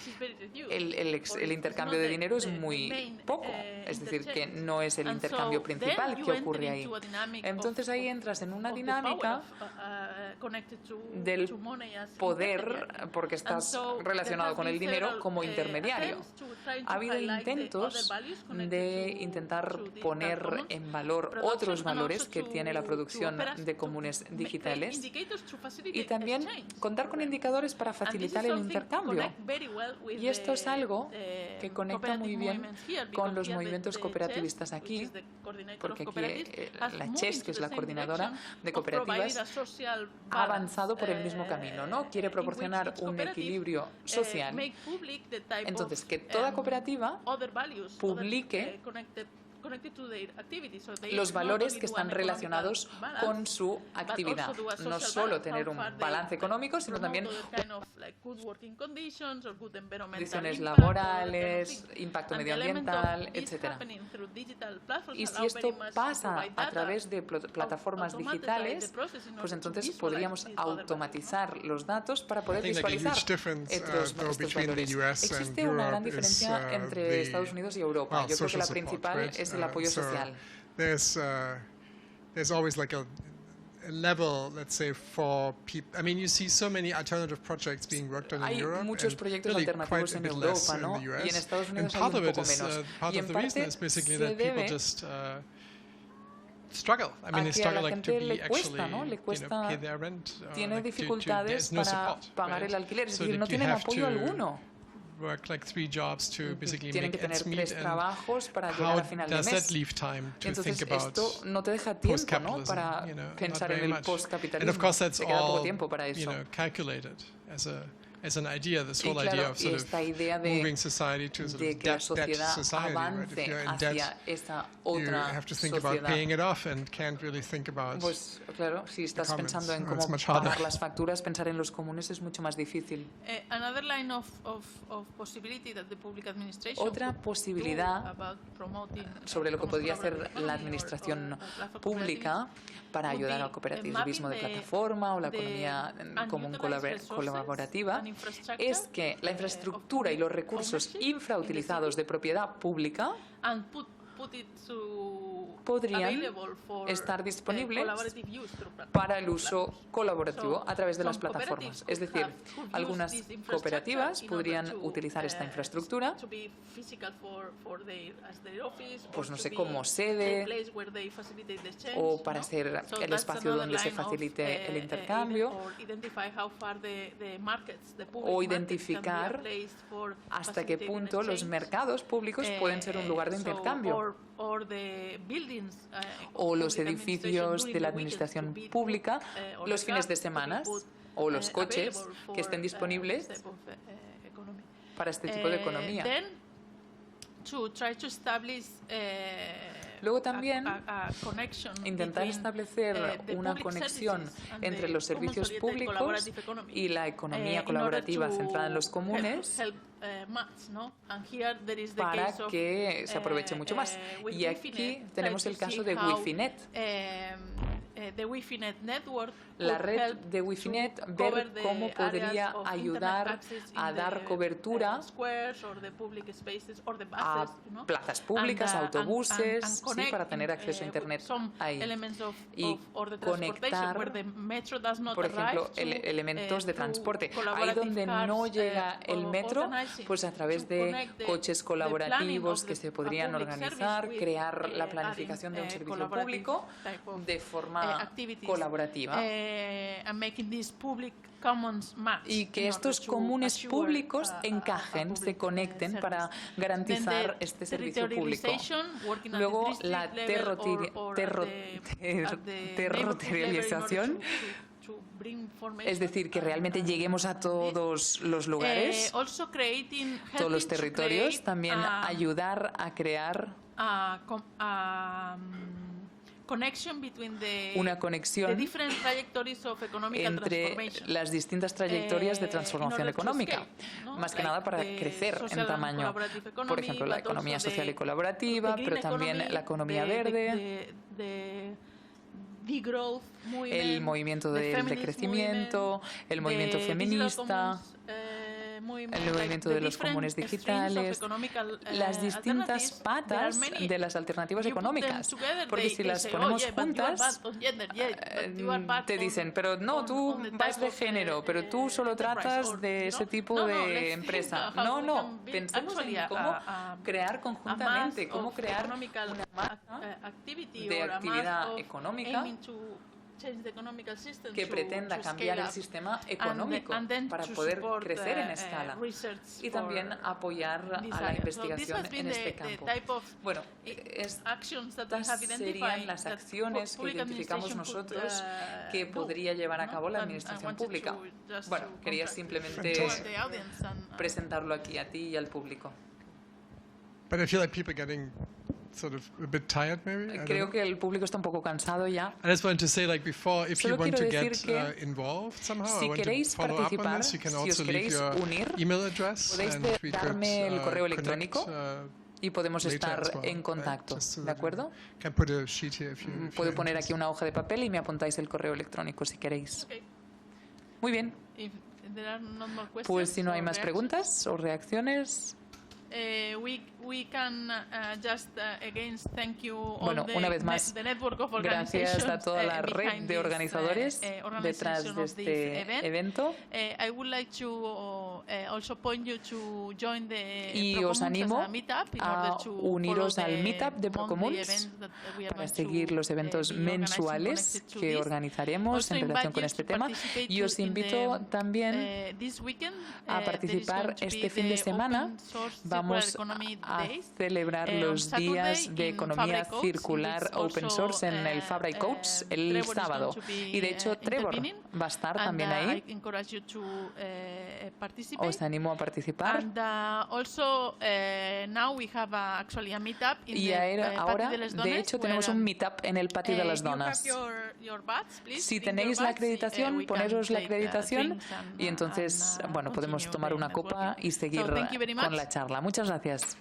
el intercambio de dinero es muy poco, es decir, que no es el intercambio principal que ocurre ahí. Entonces ahí entras en una dinámica del poder, porque estás relacionado con el dinero como intermediario. Ha habido intentos de intentar poner en valor otros valores que tiene la producción de comunes digitales y también contar con indicadores para facilitar el intercambio. Y esto es algo que conecta muy bien con los movimientos cooperativistas aquí, porque aquí la CHES, que es la coordinadora de cooperativas, ha avanzado por el mismo camino, ¿no? Quiere proporcionar un equilibrio social. Entonces, que toda cooperativa publique los valores que están relacionados con su actividad. No solo tener un balance económico, sino también condiciones laborales, impacto medioambiental, etc. Y si esto pasa a través de plataformas digitales, pues entonces podríamos automatizar los datos para poder visualizar estos valores. Existe una gran diferencia entre Estados Unidos y Europa. Yo creo que la principal es el apoyo social. There's always like a level, let's say, for people. I mean, you see so many alternative projects being worked on in Europe. Hay muchos proyectos alternativos en Europa, ¿no? Y en Estados Unidos hay un poco menos. Part of the reason is basically that people just struggle. I mean, they struggle like to be actually, pay their rent. Tiene dificultades para pagar el alquiler, es decir, no tienen apoyo alguno. Work like 3 jobs to basically Tienen que make tener ends meet, 3 trabajos para and llegar how a final de does mes. that leave time to Entonces, think about esto no te deja tiempo, ¿no?, para not pensar very en el much. postcapitalismo. And of course that's Te queda poco all, tiempo para eso. calculated as as an idea, this Y whole claro, idea of sort esta of idea moving society to sort de of que la debt sociedad society, right? If avance you're in hacia debt, esa you otra have to think about sociedad. paying it off and can't really think about Pues claro, si estás commons. pensando en It's cómo much harder. pagar las facturas, pensar en los comunes es mucho más difícil. Another line of possibility that the public administration Otra could posibilidad do about promoting sobre lo que podría hacer collaborative la economy administración or platform pública para would ayudar be al cooperativismo de mapping plataforma o la the economía común unutilized resources colaborativa and infrastructure es que la infraestructura y los recursos infrautilizados de propiedad pública and put it podrían available for estar disponibles collaborative use through para el uso colaborativo So, a través de las some plataformas. cooperatives Es decir, could use algunas this infrastructure cooperativas in order podrían to, utilizar esta infraestructura, to be physical for as their office, pues or no to sé, be como a sede place where they facilitate the exchange, o para ¿no? ser So el that's espacio another donde se line of, facilite el intercambio or identify how far the markets, the public o markets identificar can be a place for hasta qué facilitating punto los exchange. mercados públicos pueden ser un lugar de So, intercambio. or the buildings, O los public edificios administration de la during the administración weekends to be pública, or los the fines de cars to be semana put, o los coches available que estén for, disponibles this type of, economy. para este tipo de economía. Then, to try to establish Luego también a connection intentar between, establecer the una public conexión services and entre the los servicios commons-oriented públicos collaborative economy, y la economía in order colaborativa to centrada en los comunes help match, ¿no? And here there is the para case of, que se aproveche mucho más. with Y Wifinet, aquí try tenemos to el caso see de how, Wifinet. The Wifinet network La could red help de Wifinet, to ver cover the cómo podría areas of ayudar internet access in a dar the, cobertura squares or the public spaces or the a buses, you know? plazas públicas, And, autobuses, and sí, connect, para tener acceso a Internet some ahí. elements of Y or the transportation conectar, where the metro does not por ejemplo, arrive to, elementos de through transporte. Ahí collaborative donde cars, no llega el metro, organizing pues a través to de connect the coches planning colaborativos of que the se podrían public organizar, service with, crear la adding, planificación de un servicio collaborative público type of, de forma activities, colaborativa. And making these public commons match Y que in estos order to comunes assure públicos a encajen, public, se conecten service. para Then garantizar the este servicio público. territorialization, working at Luego, the district la level or at the territorialización, to bring information. es decir, que realmente lleguemos a todos los lugares, Also creating, todos los helping to territorios, create también ayudar a crear connection between una conexión the different trajectories of economical entre transformation. las distintas trayectorias de transformación económica, más que nada para crecer en tamaño. Por ejemplo, la economía social y colaborativa, pero también la economía verde, el movimiento del crecimiento, el movimiento feminista, el movimiento de los comunes digitales, las distintas patas de las alternativas económicas. Porque si las ponemos juntas, te dicen, pero no, tú vas de género, pero tú solo tratas de ese tipo de empresa. No, pensemos en cómo crear conjuntamente, cómo crear una masa de actividad económica que pretenda cambiar el sistema económico para poder crecer en escala y también apoyar a la investigación en este campo. Bueno, estas serían las acciones que identificamos nosotros que podría llevar a cabo la administración pública. Bueno, quería simplemente presentarlo aquí a ti y al público. But I feel like people are getting sort of a bit tired, maybe. Creo que el público está un poco cansado ya. I just wanted to say, like before, if you want to get involved somehow, si I want queréis to follow up on participar, this. You can si os also leave queréis your unir, email address, podéis and we could darme el correo electrónico y podemos later estar as well, en contacto, right? ¿de acuerdo? Can put a sheet here if you Puedo poner aquí una hoja de papel y me apuntáis el correo electrónico si queréis. Muy bien. Pues si no hay más preguntas o reacciones. We can just again thank you all Bueno, una vez más, the network of gracias a toda la red de organizadores detrás de este evento. I would like to also point you to join the Y os animo a uniros al meetup de Procomuns para seguir los eventos mensuales que organizaremos en relación con este tema. Y os invito también a participar este fin de semana. vamos a celebrar los días de economía circular open source en el Fabra Coats el sábado. Y de hecho Trevor va a estar también ahí. Os animo a participar. Y ahora, de hecho, tenemos un meetup en el patio de las donas. Si tenéis la acreditación, poneros la acreditación y entonces, bueno, podemos tomar una copa y seguir con la charla. Muchas gracias.